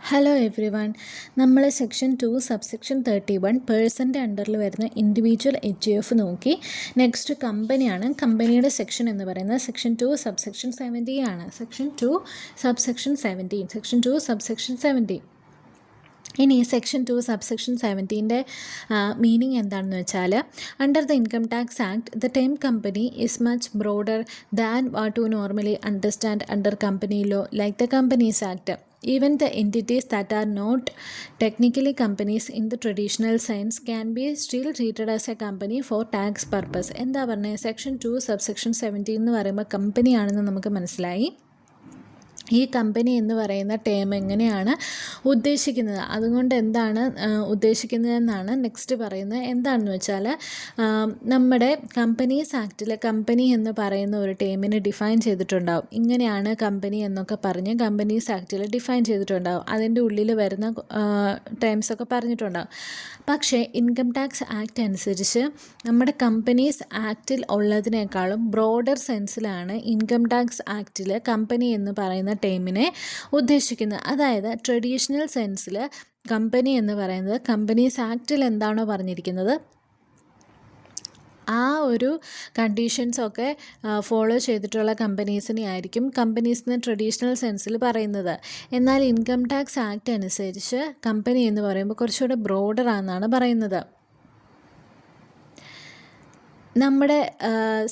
Hello every one. നമ്മൾ section 2 subsection 31 പേഴ്സൻ്റെ അണ്ടറിൽ വരുന്ന ഇൻഡിവിജ്വൽ HUF നോക്കി. നെക്സ്റ്റ് കമ്പനിയാണ്. കമ്പനിയുടെ സെക്ഷൻ എന്ന് പറയുന്നത് സെക്ഷൻ 2 സബ്സെക്ഷൻ 17 ആണ്. Section 2 subsection 17. ഇനി സെക്ഷൻ 2 സബ്സെക്ഷൻ 17ൻ്റെ മീനിങ് എന്താണെന്ന് വെച്ചാൽ, under the income tax act the term company is much broader than what to normally understand under company law like the companies act. Even the entities that are not technically companies in the traditional sense can be still treated as a company for tax purpose. എന്താ പറഞ്ഞത്? Section 2 subsection 17 എന്ന് പറയുമ്പോൾ കമ്പനിയാണെന്ന് നമുക്ക് മനസ്സിലായി. ഈ company എന്ന് പറയുന്ന term എങ്ങനെയാണ് ഉദ്ദേശിക്കുന്നത്, അതുകൊണ്ട് എന്താണ് ഉദ്ദേശിക്കുന്നതെന്നാണ് നെക്സ്റ്റ് പറയുന്നത്. എന്താണെന്ന് വെച്ചാൽ, നമ്മുടെ കമ്പനീസ് ആക്റ്റിൽ കമ്പനി എന്ന് പറയുന്ന ഒരു ടേമിനെ ഡിഫൈൻ ചെയ്തിട്ടുണ്ടാവും. ഇങ്ങനെയാണ് കമ്പനി എന്നൊക്കെ പറഞ്ഞ് കമ്പനീസ് ആക്റ്റിൽ ഡിഫൈൻ ചെയ്തിട്ടുണ്ടാവും. അതിൻ്റെ ഉള്ളിൽ വരുന്ന ടേംസൊക്കെ പറഞ്ഞിട്ടുണ്ടാവും. പക്ഷേ ഇൻകം ടാക്സ് ആക്ട് അനുസരിച്ച് നമ്മുടെ കമ്പനീസ് ആക്റ്റിൽ ഉള്ളതിനേക്കാളും ബ്രോഡർ സെൻസിലാണ് ഇൻകം ടാക്സ് ആക്റ്റിൽ കമ്പനി എന്ന് പറയുന്ന ടേമിനെ ഉദ്ദേശിക്കുന്നത്. അതായത് ട്രഡീഷണൽ സെൻസിൽ കമ്പനി എന്ന് പറയുന്നത് കമ്പനീസ് ആക്റ്റിൽ എന്താണോ പറഞ്ഞിരിക്കുന്നത് ആ ഒരു കണ്ടീഷൻസൊക്കെ ഫോളോ ചെയ്തിട്ടുള്ള കമ്പനീസിനെ ആയിരിക്കും കമ്പനീസ് എന്ന് ട്രഡീഷണൽ സെൻസിൽ പറയുന്നത്. എന്നാൽ ഇൻകം ടാക്സ് ആക്ട് അനുസരിച്ച് കമ്പനി എന്ന് പറയുമ്പോൾ കുറച്ചുകൂടെ ബ്രോഡർ ആണെന്നാണ് പറയുന്നത്. നമ്മുടെ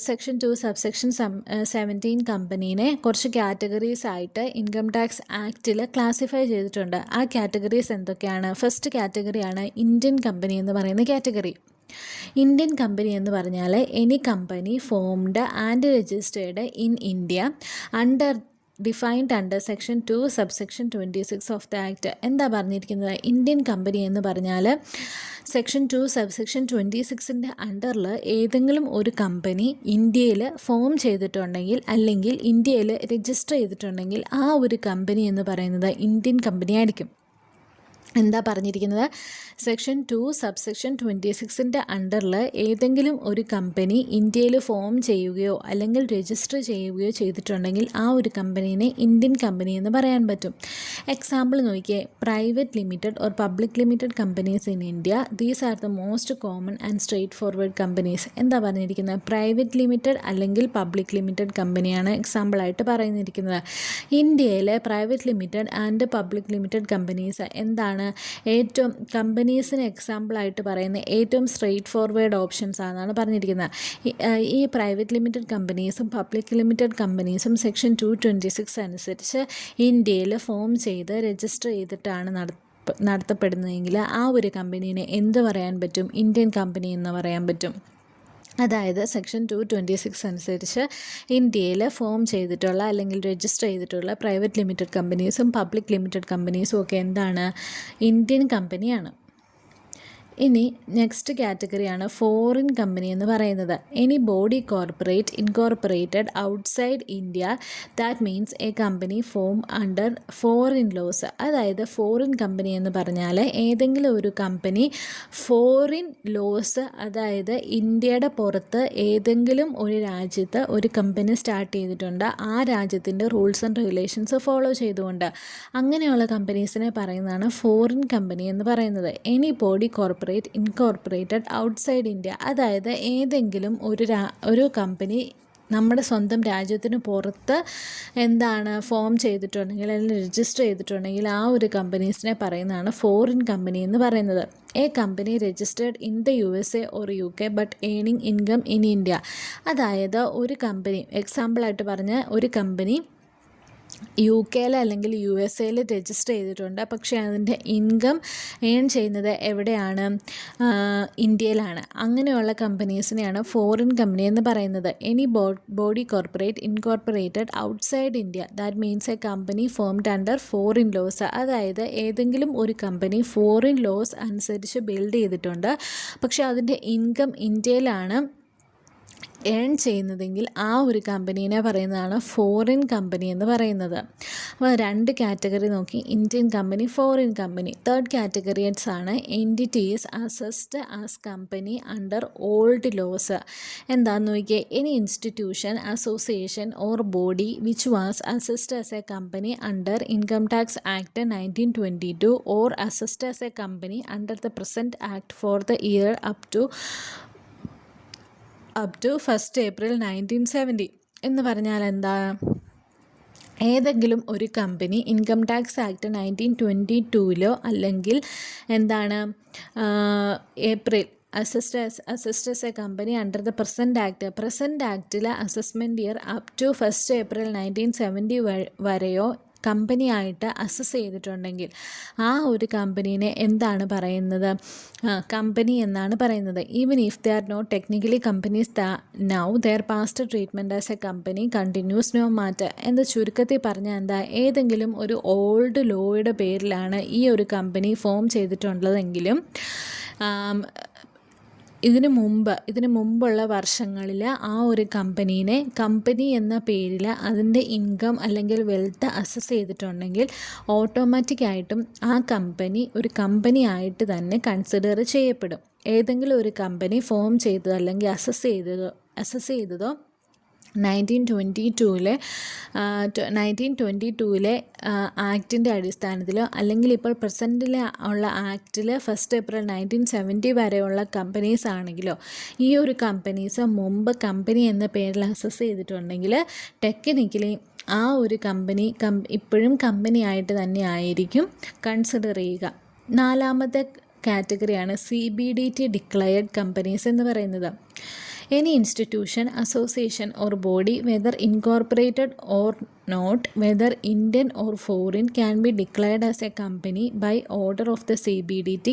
സെക്ഷൻ 2 സബ്സെക്ഷൻ 17 കമ്പനീനെ കുറച്ച് കാറ്റഗറീസ് ആയിട്ട് ഇൻകം ടാക്സ് ആക്റ്റിൽ ക്ലാസിഫൈ ചെയ്തിട്ടുണ്ട്. ആ കാറ്റഗറീസ് എന്തൊക്കെയാണ്? ഫസ്റ്റ് കാറ്റഗറിയാണ് ഇന്ത്യൻ കമ്പനി എന്ന് പറയുന്ന കാറ്റഗറി. ഇന്ത്യൻ കമ്പനി എന്ന് പറഞ്ഞാൽ any company formed and registered in India defined under section 2 subsection 26 of the act. എന്താ പറഞ്ഞിരിക്കുന്നത്? ഇന്ത്യൻ കമ്പനി എന്ന് പറഞ്ഞാൽ സെക്ഷൻ 2 സബ്സെക്ഷൻ 26ൻ്റെ അണ്ടറിൽ ഏതെങ്കിലും ഒരു കമ്പനി ഇന്ത്യയിൽ ഫോം ചെയ്തിട്ടുണ്ടെങ്കിൽ അല്ലെങ്കിൽ ഇന്ത്യയിൽ രജിസ്റ്റർ ചെയ്തിട്ടുണ്ടെങ്കിൽ ആ ഒരു കമ്പനി എന്ന് പറയുന്നത് ഇന്ത്യൻ കമ്പനി ആയിരിക്കും. എന്താ പറഞ്ഞിരിക്കുന്നത്? സെക്ഷൻ 2 സബ്സെക്ഷൻ 26ൻ്റെ അണ്ടറിൽ ഏതെങ്കിലും ഒരു കമ്പനി ഇന്ത്യയിൽ ഫോം ചെയ്യുകയോ അല്ലെങ്കിൽ രജിസ്റ്റർ ചെയ്യുകയോ ചെയ്തിട്ടുണ്ടെങ്കിൽ ആ ഒരു കമ്പനീനെ ഇന്ത്യൻ കമ്പനി എന്ന് പറയാൻ പറ്റും. എക്സാമ്പിൾ നോക്കിയേ. Private limited or public limited companies in India, these are the most common and straight forward companies. എന്താ പറഞ്ഞിരിക്കുന്നത്? പ്രൈവറ്റ് ലിമിറ്റഡ് അല്ലെങ്കിൽ പബ്ലിക് ലിമിറ്റഡ് കമ്പനിയാണ് എക്സാമ്പിളായിട്ട് പറഞ്ഞിരിക്കുന്നത്. ഇന്ത്യയിലെ private limited and public limited companies എന്താണ് ഏറ്റവും കമ്പനീസിന് എക്സാമ്പിളായിട്ട് പറയുന്ന ഏറ്റവും സ്ട്രെയിറ്റ് ഫോർവേഡ് ഓപ്ഷൻസ് ആണെന്നാണ് പറഞ്ഞിരിക്കുന്നത്. ഈ പ്രൈവറ്റ് ലിമിറ്റഡ് കമ്പനീസും പബ്ലിക് ലിമിറ്റഡ് കമ്പനീസും സെക്ഷൻ 226 അനുസരിച്ച് ഇന്ത്യയിൽ ഫോം ചെയ്ത് രജിസ്റ്റർ ചെയ്തിട്ടാണ് നടത്തപ്പെടുന്നതെങ്കിൽ ആ ഒരു കമ്പനീനെ എന്ത് പറയാൻ പറ്റും? ഇന്ത്യൻ കമ്പനി എന്ന് പറയാൻ പറ്റും. അതായത് സെക്ഷൻ 226 അനുസരിച്ച് ഇന്ത്യയിൽ ഫോം ചെയ്തിട്ടുള്ള അല്ലെങ്കിൽ രജിസ്റ്റർ ചെയ്തിട്ടുള്ള പ്രൈവറ്റ് ലിമിറ്റഡ് കമ്പനീസും പബ്ലിക് ലിമിറ്റഡ് കമ്പനീസും ഒക്കെ എന്താണ്? ഇന്ത്യൻ കമ്പനിയാണ്. ഇനി നെക്സ്റ്റ് കാറ്റഗറിയാണ് ഫോറിൻ കമ്പനി എന്ന് പറയുന്നത്. Any body corporate incorporated outside India, that means a company form under foreign laws. അതായത് ഫോറിൻ കമ്പനി എന്ന് പറഞ്ഞാൽ ഏതെങ്കിലും ഒരു കമ്പനി ഫോറിൻ ലോസ്, അതായത് ഇന്ത്യയുടെ പുറത്ത് ഏതെങ്കിലും ഒരു രാജ്യത്ത് ഒരു കമ്പനി സ്റ്റാർട്ട് ചെയ്തിട്ടുണ്ട്, ആ രാജ്യത്തിൻ്റെ റൂൾസ് ആൻഡ് റെഗുലേഷൻസ് ഫോളോ ചെയ്തുകൊണ്ട്, അങ്ങനെയുള്ള കമ്പനീസിനെ പറയുന്നതാണ് ഫോറിൻ കമ്പനി എന്ന് പറയുന്നത്. Any body incorporated outside India, അതായത് ഏതെങ്കിലും ഒരു കമ്പനി നമ്മുടെ സ്വന്തം രാജ്യത്തിന് പുറത്ത് എന്താണ് ഫോം ചെയ്തിട്ടുണ്ടെങ്കിൽ അല്ലെങ്കിൽ രജിസ്റ്റർ ചെയ്തിട്ടുണ്ടെങ്കിൽ ആ ഒരു കമ്പനീസിനെ പറയുന്നതാണ് ഫോറിൻ കമ്പനി എന്ന് പറയുന്നത്. A company registered in the USA or UK but earning income in India. അതായത് ഒരു കമ്പനി, എക്സാമ്പിളായിട്ട് പറഞ്ഞ ഒരു കമ്പനി UK അല്ലെങ്കിൽ USA രജിസ്റ്റർ ചെയ്തിട്ടുണ്ട്, പക്ഷേ അതിൻ്റെ ഇൻകം ഏൺ ചെയ്യുന്നത് എവിടെയാണ്? ഇന്ത്യയിലാണ്. അങ്ങനെയുള്ള കമ്പനീസിനെയാണ് ഫോറിൻ കമ്പനി എന്ന് പറയുന്നത്. Any body corporate incorporated outside India, that means a company formed under foreign laws. അതായത് ഏതെങ്കിലും ഒരു കമ്പനി ഫോറിൻ ലോസ് അനുസരിച്ച് ബിൽഡ് ചെയ്തിട്ടുണ്ട്, പക്ഷേ അതിൻ്റെ ഇൻകം ഇന്ത്യയിലാണ് ഏൺ ചെയ്യുന്നതെങ്കിൽ ആ ഒരു കമ്പനീനെ പറയുന്നതാണ് ഫോറിൻ കമ്പനി എന്ന് പറയുന്നത്. അപ്പോൾ 2 കാറ്റഗറി നോക്കി, Indian company, foreign company. Third categories ആണ് entities assessed as company under old laws. എന്താണെന്ന് നോക്കിയേ, any institution, association or body which was assessed as a company under income tax act 1922 or assessed as a company under the present act for the year up to 1st April 1970. എന്ന് പറഞ്ഞാൽ എന്താ, ഏതെങ്കിലും ഒരു company income tax act 1922 അല്ലെങ്കിൽ എന്താണ് April assessed as a company under the present ആക്ടിലെ assessment year up to 1st April 1970 വരെയോ കമ്പനിയായിട്ട് അസസ് ചെയ്തിട്ടുണ്ടെങ്കിൽ ആ ഒരു കമ്പനീനെ എന്താണ് പറയുന്നത്, കമ്പനി എന്നാണ് പറയുന്നത്. Even if they are not technically companies now their past treatment as a company continues no matter. എന്ന് ചുരുക്കത്തിൽ പറഞ്ഞാൽ എന്താ, ഏതെങ്കിലും ഒരു ഓൾഡ് ലോയുടെ പേരിലാണ് ഈ ഒരു കമ്പനി ഫോം ചെയ്തിട്ടുള്ളതെങ്കിലും ഇതിനു മുമ്പുള്ള വർഷങ്ങളിൽ ആ ഒരു കമ്പനീനെ കമ്പനി എന്ന പേരിൽ അതിൻ്റെ ഇൻകം അല്ലെങ്കിൽ വെൽത്ത് അസസ് ചെയ്തിട്ടുണ്ടെങ്കിൽ ഓട്ടോമാറ്റിക്കായിട്ടും ആ കമ്പനി ഒരു കമ്പനി ആയിട്ട് തന്നെ കൺസിഡർ ചെയ്യപ്പെടും. ഏതെങ്കിലും ഒരു കമ്പനി ഫോം ചെയ്തതോ അല്ലെങ്കിൽ അസസ് ചെയ്തതോ 1922 ആക്ടിൻ്റെ അടിസ്ഥാനത്തിലോ അല്ലെങ്കിൽ ഇപ്പോൾ പ്രസൻറ്റിൽ ഉള്ള ആക്റ്റിൽ 1st April 1970 വരെയുള്ള കമ്പനീസ് ആണെങ്കിലോ ഈ ഒരു കമ്പനീസ് മുമ്പ് കമ്പനി എന്ന പേരിൽ അസസ് ചെയ്തിട്ടുണ്ടെങ്കിൽ ടെക്നിക്കലി ആ ഒരു കമ്പനി ഇപ്പോഴും കമ്പനി ആയിട്ട് തന്നെ ആയിരിക്കും കൺസിഡർ ചെയ്യുക. 4ാമത്തെ കാറ്റഗറിയാണ് CBDT ഡിക്ലയർഡ് കമ്പനീസ് എന്ന് പറയുന്നത്. Any institution, association or body, whether incorporated or not, whether Indian or foreign, can be declared as a company by order of the CBDT.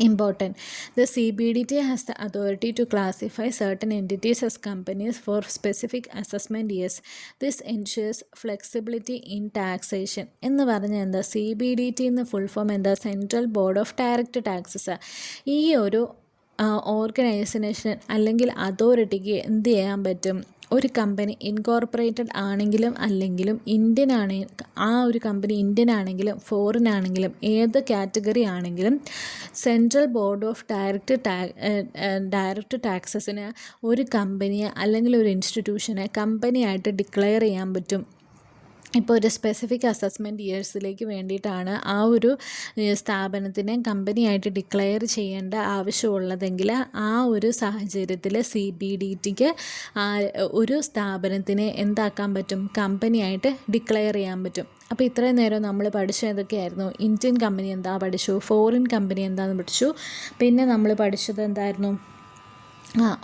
Important. The CBDT has the authority to classify certain entities as companies for specific assessment years. This ensures flexibility in taxation. എന്ന് പറഞ്ഞാൽ എന്താ, CBDT എന്ന് full form എന്താ, central board of direct taxes. ഈ ഒരു organisation അല്ലെങ്കിൽ അതോറിറ്റിക്ക് എന്ത് ചെയ്യാൻ പറ്റും, ഒരു കമ്പനി ഇൻകോർപ്പറേറ്റഡ് ആണെങ്കിലും അല്ലെങ്കിലും ഇന്ത്യൻ ആ ഒരു കമ്പനി ഇന്ത്യൻ ആണെങ്കിലും ഫോറിൻ ആണെങ്കിലും ഏത് കാറ്റഗറി ആണെങ്കിലും സെൻട്രൽ ബോർഡ് ഓഫ് ഡയറക്റ്റ് ടാക്സസിന് ഒരു കമ്പനിയെ അല്ലെങ്കിൽ ഒരു ഇൻസ്റ്റിറ്റ്യൂഷനെ കമ്പനിയായിട്ട് ഡിക്ലെയർ ചെയ്യാൻ പറ്റും. ഇപ്പോൾ ഒരു സ്പെസിഫിക് അസസ്മെൻറ്റ് ഇയേഴ്സിലേക്ക് വേണ്ടിയിട്ടാണ് ആ ഒരു സ്ഥാപനത്തിനെ കമ്പനിയായിട്ട് ഡിക്ലെയർ ചെയ്യേണ്ട ആവശ്യമുള്ളതെങ്കിൽ ആ ഒരു സാഹചര്യത്തിൽ CBDTക്ക് ഒരു സ്ഥാപനത്തിനെ എന്താക്കാൻ പറ്റും, കമ്പനിയായിട്ട് ഡിക്ലെയർ ചെയ്യാൻ പറ്റും. അപ്പോൾ ഇത്രയും നേരം നമ്മൾ പഠിച്ചതൊക്കെയായിരുന്നു. ഇന്ത്യൻ കമ്പനി എന്താ പഠിച്ചു, ഫോറിൻ കമ്പനി എന്താണെന്ന് പഠിച്ചു, പിന്നെ നമ്മൾ പഠിച്ചത് എന്തായിരുന്നു,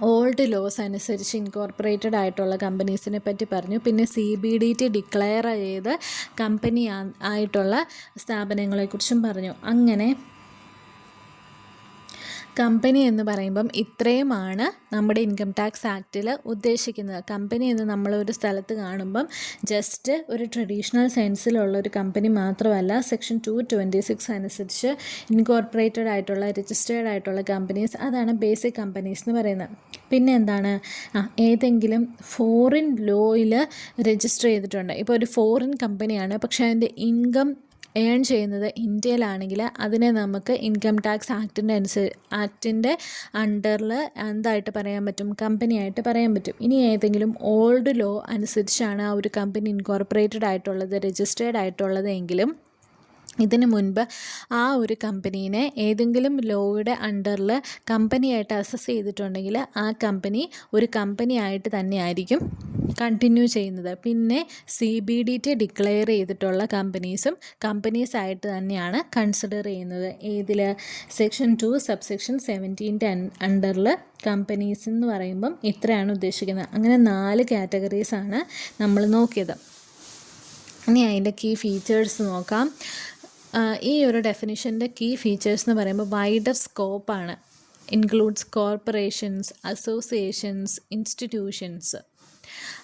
ഓൾഡ് ലോസ് അനുസരിച്ച് ഇൻകോർപ്പറേറ്റഡ് ആയിട്ടുള്ള കമ്പനീസിനെ പറ്റി പറഞ്ഞു. പിന്നെ CBDT ഡിക്ലെയർ ചെയ്ത് കമ്പനി ആയിട്ടുള്ള സ്ഥാപനങ്ങളെക്കുറിച്ചും പറഞ്ഞു. അങ്ങനെ കമ്പനി എന്ന് പറയുമ്പം ഇത്രയുമാണ് നമ്മുടെ ഇൻകം ടാക്സ് ആക്റ്റിൽ ഉദ്ദേശിക്കുന്നത്. കമ്പനി എന്ന് നമ്മളൊരു സ്ഥലത്ത് കാണുമ്പം ജസ്റ്റ് ഒരു ട്രഡീഷണൽ സെൻസിലുള്ള ഒരു കമ്പനി മാത്രമല്ല, സെക്ഷൻ 226 അനുസരിച്ച് ഇൻകോർപ്പറേറ്റഡ് ആയിട്ടുള്ള രജിസ്റ്റേർഡ് ആയിട്ടുള്ള കമ്പനീസ്, അതാണ് ബേസിക് കമ്പനീസ് എന്ന് പറയുന്നത്. പിന്നെ എന്താണ്, ഏതെങ്കിലും ഫോറിൻ ലോയിൽ രജിസ്റ്റർ ചെയ്തിട്ടുണ്ട്. ഇപ്പോൾ ഒരു ഫോറിൻ കമ്പനിയാണ്, പക്ഷേ അതിൻ്റെ ഇൻകം ഏൺ ചെയ്യുന്നത് ഇന്ത്യയിലാണെങ്കിൽ അതിനെ നമുക്ക് ഇൻകം ടാക്സ് ആക്ടിൻ്റെ അണ്ടറിൽ എന്തായിട്ട് പറയാൻ പറ്റും, കമ്പനിയായിട്ട് പറയാൻ പറ്റും. ഇനി ഏതെങ്കിലും ഓൾഡ് ലോ അനുസരിച്ചാണ് ആ ഒരു കമ്പനി ഇൻകോർപ്പറേറ്റഡ് ആയിട്ടുള്ളത്, രജിസ്റ്റേർഡ് ആയിട്ടുള്ളത് എങ്കിലും ഇതിനു മുൻപ് ആ ഒരു കമ്പനീനെ ഏതെങ്കിലും ലോയുടെ അണ്ടറിൽ കമ്പനിയായിട്ട് അസസ് ചെയ്തിട്ടുണ്ടെങ്കിൽ ആ കമ്പനി ഒരു കമ്പനിയായിട്ട് തന്നെയായിരിക്കും കണ്ടിന്യൂ ചെയ്യുന്നത്. പിന്നെ CBDT ഡിക്ലെയർ ചെയ്തിട്ടുള്ള കമ്പനീസും കമ്പനീസായിട്ട് തന്നെയാണ് കൺസിഡർ ചെയ്യുന്നത്. ഏതിൽ, സെക്ഷൻ 2 സബ്സെക്ഷൻ 17 അണ്ടറിൽ കമ്പനീസ് എന്ന് പറയുമ്പം ഇത്രയാണ് ഉദ്ദേശിക്കുന്നത്. അങ്ങനെ 4 കാറ്റഗറീസാണ് നമ്മൾ നോക്കിയത്. ഇനി അതിൻ്റെ കീ ഫീച്ചേഴ്സ് നോക്കാം. ഈ ഒരു ഡെഫിനിഷൻ്റെ കീ ഫീച്ചേഴ്സ് എന്ന് പറയുമ്പോൾ വൈഡർ സ്കോപ്പാണ്. ഇൻക്ലൂഡ്സ് കോർപ്പറേഷൻസ്, അസോസിയേഷൻസ്, ഇൻസ്റ്റിറ്റ്യൂഷൻസ്,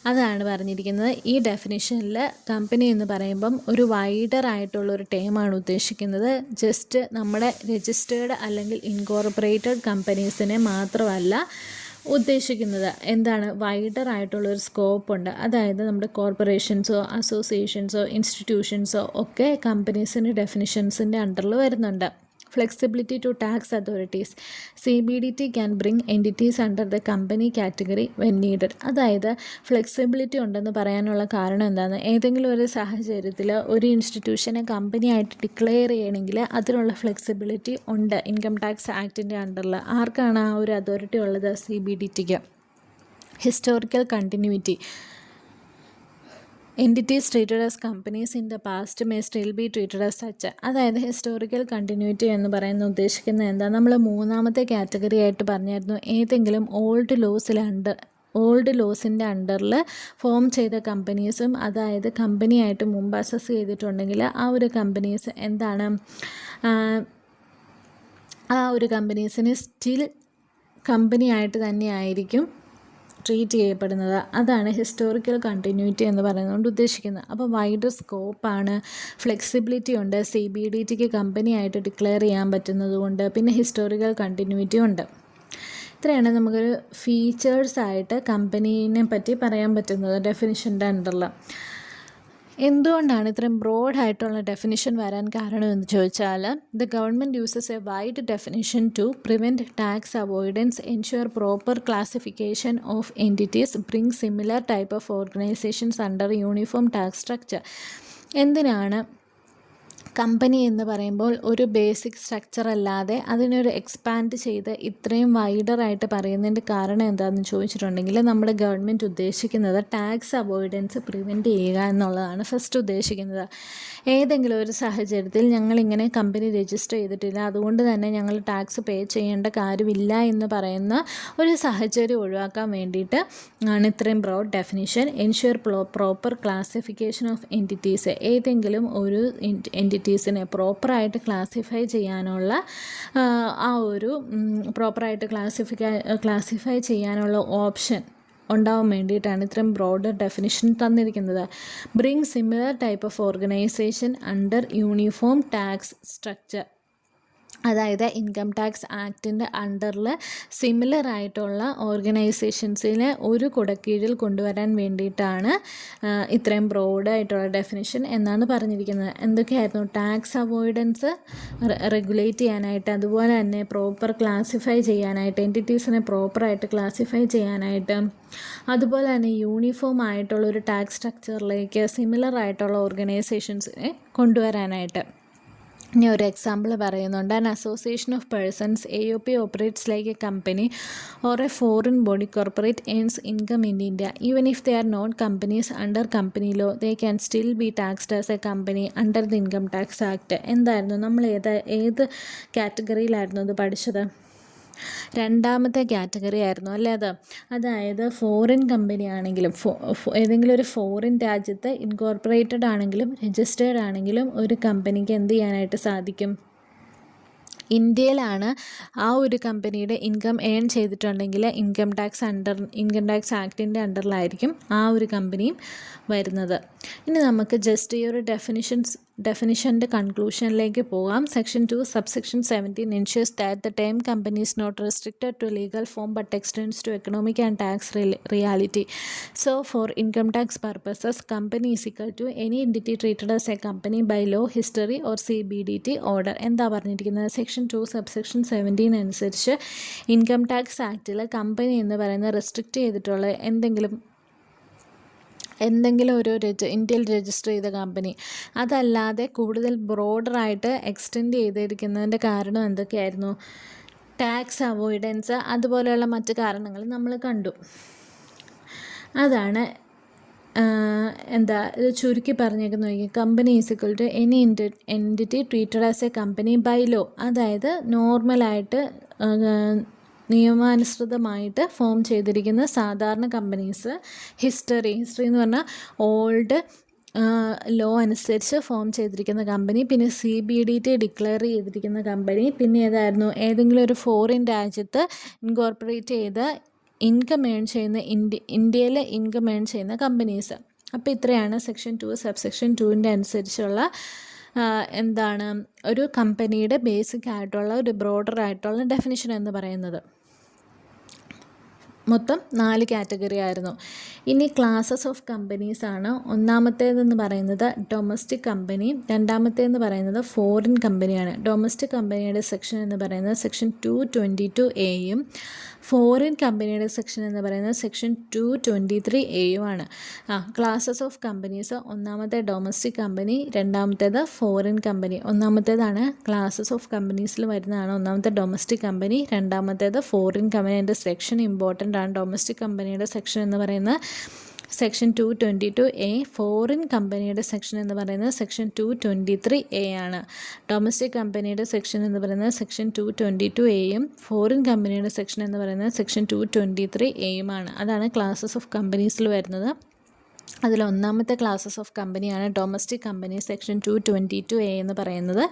അതാണ് പറഞ്ഞിരിക്കുന്നത്. ഈ ഡെഫിനിഷനിൽ കമ്പനി എന്ന് പറയുമ്പം ഒരു വൈഡർ ആയിട്ടുള്ളൊരു ടേമാണ് ഉദ്ദേശിക്കുന്നത്. ജസ്റ്റ് നമ്മുടെ രജിസ്റ്റേർഡ് അല്ലെങ്കിൽ ഇൻകോർപ്പറേറ്റഡ് കമ്പനീസിനെ മാത്രമല്ല ഉദ്ദേശിക്കുന്നത് എന്താണ്, വൈഡർ ആയിട്ടുള്ളൊരു സ്കോപ്പ് ഉണ്ട്. അതായത് നമ്മുടെ കോർപ്പറേഷൻസോ അസോസിയേഷൻസോ ഇൻസ്റ്റിറ്റ്യൂഷൻസോ ഒക്കെ കമ്പനീസിൻ്റെ ഡെഫിനിഷൻസിൻ്റെ അണ്ടറിൽ വരുന്നുണ്ട്. Flexibility to tax authorities. CBDT can bring entities under the company category when needed. അതായത് ഫ്ലെക്സിബിലിറ്റി ഉണ്ടെന്ന് പറയാനുള്ള കാരണം എന്താണ്, ഏതെങ്കിലും ഒരു സാഹചര്യത്തിൽ ഒരു ഇൻസ്റ്റിറ്റ്യൂഷനെ കമ്പനിയായിട്ട് ഡിക്ലെയർ ചെയ്യണമെങ്കിൽ അതിനുള്ള ഫ്ലെക്സിബിലിറ്റി ഉണ്ട് ഇൻകം ടാക്സ് ആക്ടിൻ്റെ അണ്ടറിൽ. ആർക്കാണ് ആ ഒരു അതോറിറ്റി ഉള്ളത്? CBDTക്ക്. Historical continuity. Entities treated as companies in the past may still be treated as such. അതായത് ഹിസ്റ്റോറിക്കൽ കണ്ടിന്യൂറ്റി എന്ന് പറയുന്നത് ഉദ്ദേശിക്കുന്നത് എന്താ, നമ്മൾ മൂന്നാമത്തെ കാറ്റഗറി ആയിട്ട് പറഞ്ഞായിരുന്നു, ഏതെങ്കിലും ഓൾഡ് ലോസിൻ്റെ അണ്ടറിൽ ഫോം ചെയ്ത കമ്പനീസും, അതായത് കമ്പനിയായിട്ട് മുമ്പ് അസസ് ചെയ്തിട്ടുണ്ടെങ്കിൽ ആ ഒരു കമ്പനീസ് എന്താണ്, ആ ഒരു കമ്പനീസിന് സ്റ്റിൽ കമ്പനിയായിട്ട് തന്നെ ആയിരിക്കും ട്രീറ്റ് ചെയ്യപ്പെടുന്നത്. അതാണ് ഹിസ്റ്റോറിക്കൽ കണ്ടിന്യൂറ്റി എന്ന് പറയുന്നതുകൊണ്ട് ഉദ്ദേശിക്കുന്നത്. അപ്പോൾ വൈഡർ സ്കോപ്പാണ്, ഫ്ലെക്സിബിലിറ്റി ഉണ്ട്, CBDTക്ക് കമ്പനിയായിട്ട് ഡിക്ലെയർ ചെയ്യാൻ പറ്റുന്നതുകൊണ്ട്, പിന്നെ ഹിസ്റ്റോറിക്കൽ കണ്ടിന്യൂറ്റി ഉണ്ട്. ഇത്രയാണ് നമുക്കൊരു ഫീച്ചേഴ്സായിട്ട് കമ്പനീനെ പറ്റി പറയാൻ പറ്റുന്നത് ഡെഫിനിഷൻ്റെ അണ്ടറിൽ. എന്തുകൊണ്ടാണ് ഇത്രയും ബ്രോഡായിട്ടുള്ള ഡെഫിനിഷൻ വരാൻ കാരണം എന്ന് ചോദിച്ചാൽ, the government uses a wide definition to prevent tax avoidance, ensure proper classification of entities, bring similar type of organisations under uniform tax structure. എന്തിനാണ് കമ്പനി എന്ന് പറയുമ്പോൾ ഒരു ബേസിക് സ്ട്രക്ചർ അല്ലാതെ അതിനൊരു എക്സ്പാൻഡ് ചെയ്ത് ഇത്രയും വൈഡറായിട്ട് പറയുന്നതിൻ്റെ കാരണം എന്താണെന്ന് ചോദിച്ചിട്ടുണ്ടെങ്കിൽ, നമ്മുടെ ഗവൺമെൻറ് ഉദ്ദേശിക്കുന്നത് ടാക്സ് അവോയ്ഡൻസ് പ്രിവെൻറ്റ് ചെയ്യുക എന്നുള്ളതാണ് ഫസ്റ്റ് ഉദ്ദേശിക്കുന്നത്. ഏതെങ്കിലും ഒരു സാഹചര്യത്തിൽ ഞങ്ങളിങ്ങനെ കമ്പനി രജിസ്റ്റർ ചെയ്തിട്ടില്ല, അതുകൊണ്ട് തന്നെ ഞങ്ങൾ ടാക്സ് പേ ചെയ്യേണ്ട കാര്യമില്ല എന്ന് പറയുന്ന ഒരു സാഹചര്യം ഒഴിവാക്കാൻ വേണ്ടിയിട്ട് ആണ് ഇത്രയും broad definition. Ensure proper classification of entities. ഏതെങ്കിലും ഒരു എൻറ്റിറ്റീസിനെ പ്രോപ്പറായിട്ട് ക്ലാസിഫൈ ചെയ്യാനുള്ള ആ ഒരു പ്രോപ്പറായിട്ട് ക്ലാസിഫൈ ചെയ്യാനുള്ള ഓപ്ഷൻ ഉണ്ടാവാൻ വേണ്ടിയിട്ടാണ് ഇത്രയും ബ്രോഡർ ഡെഫിനിഷൻ തന്നിരിക്കുന്നത്. Bring similar type of organisation under uniform tax structure. അതായത് ഇൻകം ടാക്സ് ആക്ടിൻ്റെ അണ്ടറിൽ സിമിലർ ആയിട്ടുള്ള ഓർഗനൈസേഷൻസിനെ ഒരു കുടക്കീഴിൽ കൊണ്ടുവരാൻ വേണ്ടിയിട്ടാണ് ഇത്രയും ബ്രോഡായിട്ടുള്ള ഡെഫിനിഷൻ എന്നാണ് പറഞ്ഞിരിക്കുന്നത്. എന്തൊക്കെയായിരുന്നു? ടാക്സ് അവോയ്ഡൻസ് റെഗുലേറ്റ് ചെയ്യാനായിട്ട്, അതുപോലെ തന്നെ പ്രോപ്പർ ക്ലാസിഫൈ ചെയ്യാനായിട്ട്, എൻറ്റിറ്റീസിനെ പ്രോപ്പറായിട്ട് ക്ലാസിഫൈ ചെയ്യാനായിട്ട്, അതുപോലെ തന്നെ യൂണിഫോം ആയിട്ടുള്ള ഒരു ടാക്സ് സ്ട്രക്ചറിലേക്ക് സിമിലർ ആയിട്ടുള്ള ഓർഗനൈസേഷൻസിനെ കൊണ്ടുവരാനായിട്ട്. ഇനി ഒരു എക്സാമ്പിൾ പറയുന്നുണ്ട്. An association of persons AOP operates like a company or a foreign body corporate earns income in India. Even if they are not companies under company law, they can still be taxed as a company under the income tax act. എന്തായിരുന്നു, നമ്മൾ ഏത് കാറ്റഗറിയിലായിരുന്നു അത് പഠിച്ചത്? രണ്ടാമത്തെ category ആയിരുന്നു അല്ലേ അത്. അതായത് ഫോറിൻ കമ്പനി ആണെങ്കിലും ഏതെങ്കിലും ഒരു ഫോറിൻ രാജ്യത്ത് ഇൻകോർപ്പറേറ്റഡ് ആണെങ്കിലും രജിസ്റ്റേർഡ് ആണെങ്കിലും ഒരു കമ്പനിക്ക് എന്ത് ചെയ്യാനായിട്ട് സാധിക്കും? ഇന്ത്യയിലാണ് ആ ഒരു കമ്പനിയുടെ ഇൻകം ഏൺ ചെയ്തിട്ടുണ്ടെങ്കിൽ ഇൻകം ടാക്സ് ആക്ടിൻ്റെ അണ്ടറിലായിരിക്കും ആ ഒരു കമ്പനിയും വരുന്നത്. ഇനി നമുക്ക് ജസ്റ്റ് ഈ ഒരു ഡെഫിനിഷൻ്റെ കൺക്ലൂഷനിലേക്ക് പോകാം. Section 2 subsection 17 ensures that the term company is not restricted to legal form but extends to economic and tax reality. So for income tax purposes, company is equal to any entity treated as a company by law, history or CBDT order. എന്താ പറഞ്ഞിരിക്കുന്നത്? Section 2 subsection 17 അനുസരിച്ച് income tax ആക്റ്റിൽ company എന്ന് പറയുന്നത് restrict ചെയ്തിട്ടുള്ള എന്തെങ്കിലും ഒരു ഇന്ത്യയിൽ രജിസ്റ്റർ ചെയ്ത കമ്പനി, അതല്ലാതെ കൂടുതൽ ബ്രോഡറായിട്ട് എക്സ്റ്റെൻഡ് ചെയ്തിരിക്കുന്നതിൻ്റെ കാരണം എന്തൊക്കെയായിരുന്നു? ടാക്സ് അവോയ്ഡൻസ്, അതുപോലെയുള്ള മറ്റ് കാരണങ്ങൾ നമ്മൾ കണ്ടു. അതാണ് ഇത് ചുരുക്കി പറഞ്ഞേക്കുന്ന നോക്കി. Company is equal to any entity treated as a company by law. അതായത് നോർമലായിട്ട് നിയമാനുസൃതമായിട്ട് ഫോം ചെയ്തിരിക്കുന്ന സാധാരണ കമ്പനീസ്, ഹിസ്റ്ററി എന്ന് പറഞ്ഞാൽ ഓൾഡ് ലോ അനുസരിച്ച് ഫോം ചെയ്തിരിക്കുന്ന കമ്പനി, പിന്നെ CBDT ഡിക്ലെയർ ചെയ്തിരിക്കുന്ന കമ്പനി, പിന്നെ ഏതായിരുന്നു, ഏതെങ്കിലും ഒരു ഫോറിൻ രാജ്യത്ത് ഇൻകോർപ്പറേറ്റ് ചെയ്ത് ഇൻകം ഏൺ ചെയ്യുന്ന ഇന്ത്യയിൽ ഇൻകം ഏൺ ചെയ്യുന്ന കമ്പനീസ്. അപ്പോൾ ഇത്രയാണ് സെക്ഷൻ 2 സബ്സെക്ഷൻ 2ൻ്റെ അനുസരിച്ചുള്ള ഒരു കമ്പനിയുടെ ബേസിക് ആയിട്ടുള്ള ഒരു ബ്രോഡർ ആയിട്ടുള്ള ഡെഫിനിഷൻ എന്ന് പറയുന്നത്. മൊത്തം 4 കാറ്റഗറി ആയിരുന്നു. ഇനി ക്ലാസസ് ഓഫ് കമ്പനീസ് ആണ്. ഒന്നാമത്തേതെന്ന് പറയുന്നത് ഡൊമസ്റ്റിക് കമ്പനി, രണ്ടാമത്തേതെന്ന് പറയുന്നത് ഫോറിൻ കമ്പനിയാണ്. ഡൊമസ്റ്റിക് കമ്പനിയുടെ സെക്ഷൻ എന്ന് പറയുന്നത് സെക്ഷൻ 222A ഫോറിൻ കമ്പനിയുടെ സെക്ഷൻ എന്ന് പറയുന്നത് section 223A classes of companies: ഒന്നാമത്തെ ഡൊമസ്റ്റിക് കമ്പനി, രണ്ടാമത്തേത് ഫോറിൻ കമ്പനി. ഒന്നാമത്തേതാണ് ക്ലാസസ് ഓഫ് കമ്പനീസിൽ വരുന്നതാണ് ഒന്നാമത്തെ ഡൊമസ്റ്റിക് കമ്പനി, രണ്ടാമത്തേത് ഫോറിൻ കമ്പനി. അതിൻ്റെ സെക്ഷൻ ഇമ്പോർട്ടൻ്റ് ആണ്. ഡൊമസ്റ്റിക് കമ്പനിയുടെ സെക്ഷൻ എന്ന് പറയുന്നത് സെക്ഷൻ 222A, ഫോറിൻ കമ്പനിയുടെ സെക്ഷൻ എന്ന് പറയുന്നത് സെക്ഷൻ 223A ആണ്. ഡൊമസ്റ്റിക് കമ്പനിയുടെ സെക്ഷൻ എന്ന് പറയുന്നത് സെക്ഷൻ 222A ഫോറിൻ കമ്പനിയുടെ സെക്ഷൻ എന്ന് പറയുന്നത് സെക്ഷൻ 223A ആണ്. അതാണ് ക്ലാസസ് ഓഫ് കമ്പനീസിൽ വരുന്നത്. അതിൽ ഒന്നാമത്തെ ക്ലാസസ് ഓഫ് കമ്പനിയാണ് ഡൊമസ്റ്റിക് കമ്പനി, സെക്ഷൻ 222A എന്ന് പറയുന്നത്.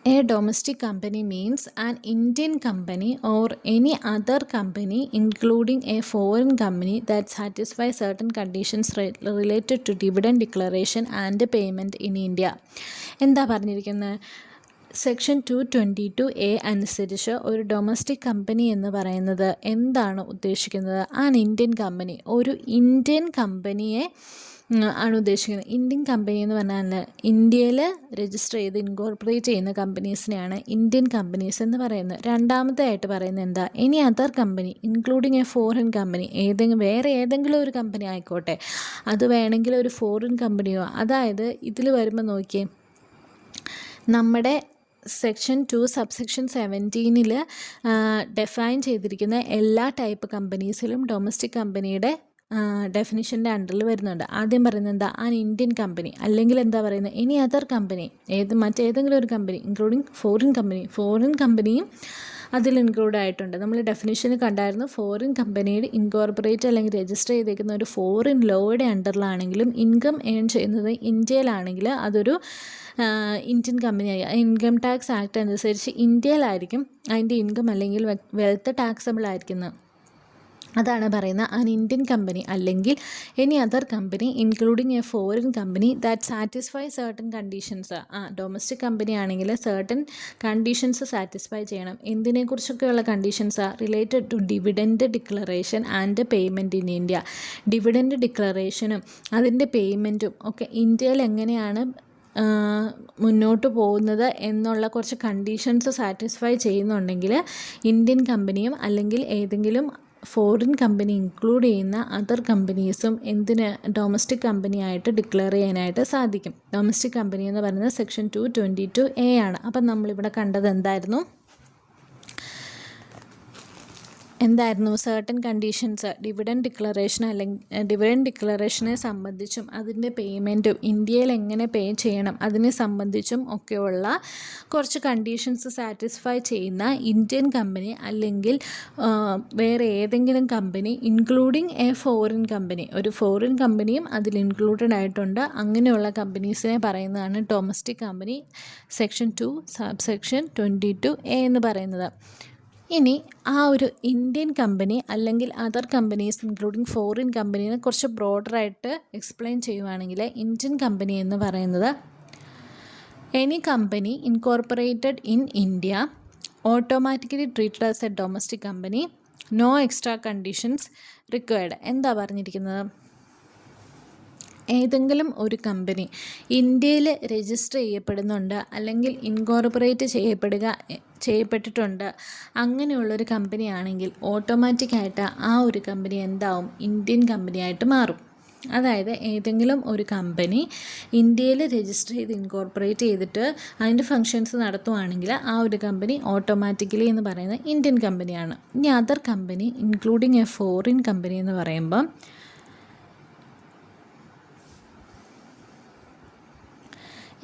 A domestic company means an Indian company or any other company including a foreign company that satisfies certain conditions related to dividend declaration and payment in India. എന്താ പറഞ്ഞിരിക്കുന്നത്? Section 222A അനുസരിച്ച് ഒരു domestic company എന്ന് പറയുന്നത് എന്താണ് ഉദ്ദേശിക്കുന്നത്? An Indian company, ഒരു Indian കമ്പനിയെ ആണ് ഉദ്ദേശിക്കുന്നത്. ഇന്ത്യൻ കമ്പനി എന്ന് പറഞ്ഞാൽ ഇന്ത്യയിൽ രജിസ്റ്റർ ചെയ്ത് ഇൻകോർപ്പറേറ്റ് ചെയ്യുന്ന കമ്പനീസിനെയാണ് ഇന്ത്യൻ കമ്പനീസ് എന്ന് പറയുന്നത്. രണ്ടാമത്തെ ആയിട്ട് പറയുന്നത് എന്താ? Any other company including a foreign company, വേറെ ഏതെങ്കിലും ഒരു കമ്പനി ആയിക്കോട്ടെ, അത് വേണമെങ്കിൽ ഒരു ഫോറിൻ കമ്പനിയോ. അതായത് ഇതിൽ വരുമ്പോൾ നോക്കിയേ, നമ്മുടെ സെക്ഷൻ 2 സബ്സെക്ഷൻ 17 ഡിഫൈൻ ചെയ്തിരിക്കുന്ന എല്ലാ ടൈപ്പ് കമ്പനീസിലും ഡൊമസ്റ്റിക് കമ്പനിയുടെ ഡെഫിനിഷൻ്റെ അണ്ടറിൽ വരുന്നുണ്ട്. ആദ്യം പറയുന്നത് എന്താ? ആൻ ഇന്ത്യൻ കമ്പനി, അല്ലെങ്കിൽ എന്താ പറയുന്നത്? എനി അതർ കമ്പനി, മറ്റേതെങ്കിലും ഒരു കമ്പനി ഇൻക്ലൂഡിങ് ഫോറിൻ കമ്പനിയും അതിൽ ഇൻക്ലൂഡ് ആയിട്ടുണ്ട്. നമ്മൾ ഡെഫിനിഷന് കണ്ടായിരുന്നു. ഫോറിൻ കമ്പനിയുടെ ഇൻകോർപ്പറേറ്റ് അല്ലെങ്കിൽ രജിസ്റ്റർ ചെയ്തേക്കുന്ന ഒരു ഫോറിൻ ലോയുടെ അണ്ടറിലാണെങ്കിലും ഇൻകം ഏൺ ചെയ്യുന്നത് ഇന്ത്യയിലാണെങ്കിൽ അതൊരു ഇന്ത്യൻ കമ്പനിയായി. ഇൻകം ടാക്സ് ആക്ട് അനുസരിച്ച് ഇന്ത്യയിലായിരിക്കും അതിൻ്റെ ഇൻകം അല്ലെങ്കിൽ വെൽത്ത് ടാക്സബിൾ ആയിരിക്കുന്നത്. അതാണ് പറയുന്നത് ആൻ ഇന്ത്യൻ കമ്പനി അല്ലെങ്കിൽ any other company including a foreign company that satisfy certain conditions. Domestic company ആണെങ്കിൽ സർട്ടൻ കണ്ടീഷൻസ് സാറ്റിസ്ഫൈ ചെയ്യണം. എന്തിനെക്കുറിച്ചൊക്കെയുള്ള കണ്ടീഷൻസാണ്? Related to dividend declaration and payment in India. Dividend ഡിക്ലറേഷനും അതിൻ്റെ പേയ്മെൻറ്റും ഒക്കെ ഇന്ത്യയിൽ എങ്ങനെയാണ് മുന്നോട്ട് പോകുന്നത് എന്നുള്ള കുറച്ച് കണ്ടീഷൻസ് സാറ്റിസ്ഫൈ ചെയ്യുന്നുണ്ടെങ്കിൽ ഇന്ത്യൻ കമ്പനിയും അല്ലെങ്കിൽ ഏതെങ്കിലും ഫോറിൻ കമ്പനി ഇൻക്ലൂഡ് ചെയ്യുന്ന അതർ കമ്പനീസും ഡൊമസ്റ്റിക് കമ്പനിയായിട്ട് ഡിക്ലെയർ ചെയ്യാനായിട്ട് സാധിക്കും. ഡൊമസ്റ്റിക് കമ്പനി എന്ന് പറയുന്നത് സെക്ഷൻ 222A ആണ്. അപ്പം നമ്മളിവിടെ കണ്ടത് എന്തായിരുന്നു? സർട്ടൻ കണ്ടീഷൻസ്, ഡിവിഡൻഡ് ഡിക്ലറേഷൻ അല്ലെങ്കിൽ ഡിവിഡൻഡ് ഡിക്ലറേഷനെ സംബന്ധിച്ചും അതിൻ്റെ പേയ്മെൻറ്റും ഇന്ത്യയിൽ എങ്ങനെ പേ ചെയ്യണം അതിനെ സംബന്ധിച്ചും ഒക്കെയുള്ള കുറച്ച് കണ്ടീഷൻസ് സാറ്റിസ്ഫൈ ചെയ്യുന്ന ഇന്ത്യൻ കമ്പനി അല്ലെങ്കിൽ വേറെ ഏതെങ്കിലും company including a foreign company, ഒരു ഫോറിൻ കമ്പനിയും അതിൽ ഇൻക്ലൂഡഡ് ആയിട്ടുണ്ട്. അങ്ങനെയുള്ള കമ്പനീസിനെ പറയുന്നതാണ് domestic company, section 2 subsection 22A എന്ന് പറയുന്നത്. ഇനി ആ ഒരു ഇന്ത്യൻ കമ്പനി അല്ലെങ്കിൽ അതർ കമ്പനീസ് ഇൻക്ലൂഡിങ് ഫോറിൻ കമ്പനീനെ കുറച്ച് ബ്രോഡറായിട്ട് എക്സ്പ്ലെയിൻ ചെയ്യുവാണെങ്കിൽ ഇന്ത്യൻ കമ്പനി എന്ന് പറയുന്നത് any company incorporated in India automatically treated as a domestic company, no extra conditions required. എന്താ പറഞ്ഞിരിക്കുന്നത്? ഏതെങ്കിലും ഒരു കമ്പനി ഇന്ത്യയിൽ രജിസ്റ്റർ ചെയ്യപ്പെടുന്നുണ്ട് അല്ലെങ്കിൽ ഇൻകോർപ്പറേറ്റ് ചെയ്യപ്പെട്ടിട്ടുണ്ട്, അങ്ങനെയുള്ളൊരു കമ്പനിയാണെങ്കിൽ ഓട്ടോമാറ്റിക്കായിട്ട് ആ ഒരു കമ്പനി എന്താവും? ഇന്ത്യൻ കമ്പനിയായിട്ട് മാറും. അതായത് ഏതെങ്കിലും ഒരു കമ്പനി ഇന്ത്യയിൽ രജിസ്റ്റർ ചെയ്ത് ഇൻകോർപ്പറേറ്റ് ചെയ്തിട്ട് അതിൻ്റെ ഫങ്ഷൻസ് നടത്തുവാണെങ്കിൽ ആ ഒരു കമ്പനി ഓട്ടോമാറ്റിക്കലി എന്ന് പറയുന്നത് ഇന്ത്യൻ കമ്പനിയാണ്. ഇനി other company including a foreign company എന്ന് പറയുമ്പം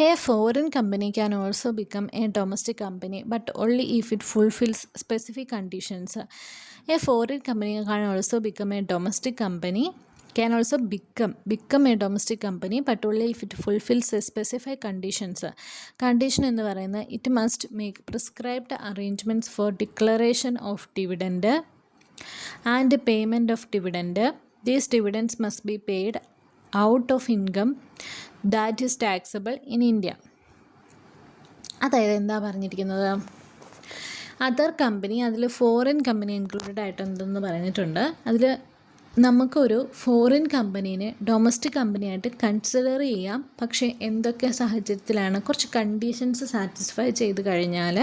A foreign company can also become a domestic company, but only if it fulfills specific conditions. A foreign company can also become a domestic company, become a domestic company, but only if it fulfills a specific conditions. Condition എന്ന് പറയുന്നത് it must make prescribed arrangements for declaration of dividend and payment of dividend. These dividends must be paid out of income that is taxable in India. അതായത് എന്താ പറഞ്ഞിരിക്കുന്നത്? Other company, അതിൽ foreign company included ആയിട്ടുണ്ടെന്ന് പറഞ്ഞിട്ടുണ്ട്. അതിൽ നമുക്കൊരു foreign കമ്പനീനെ domestic കമ്പനിയായിട്ട് consider ചെയ്യാം. പക്ഷേ എന്തൊക്കെ സാഹചര്യത്തിലാണ്, കുറച്ച് കണ്ടീഷൻസ് സാറ്റിസ്ഫൈ ചെയ്ത് കഴിഞ്ഞാൽ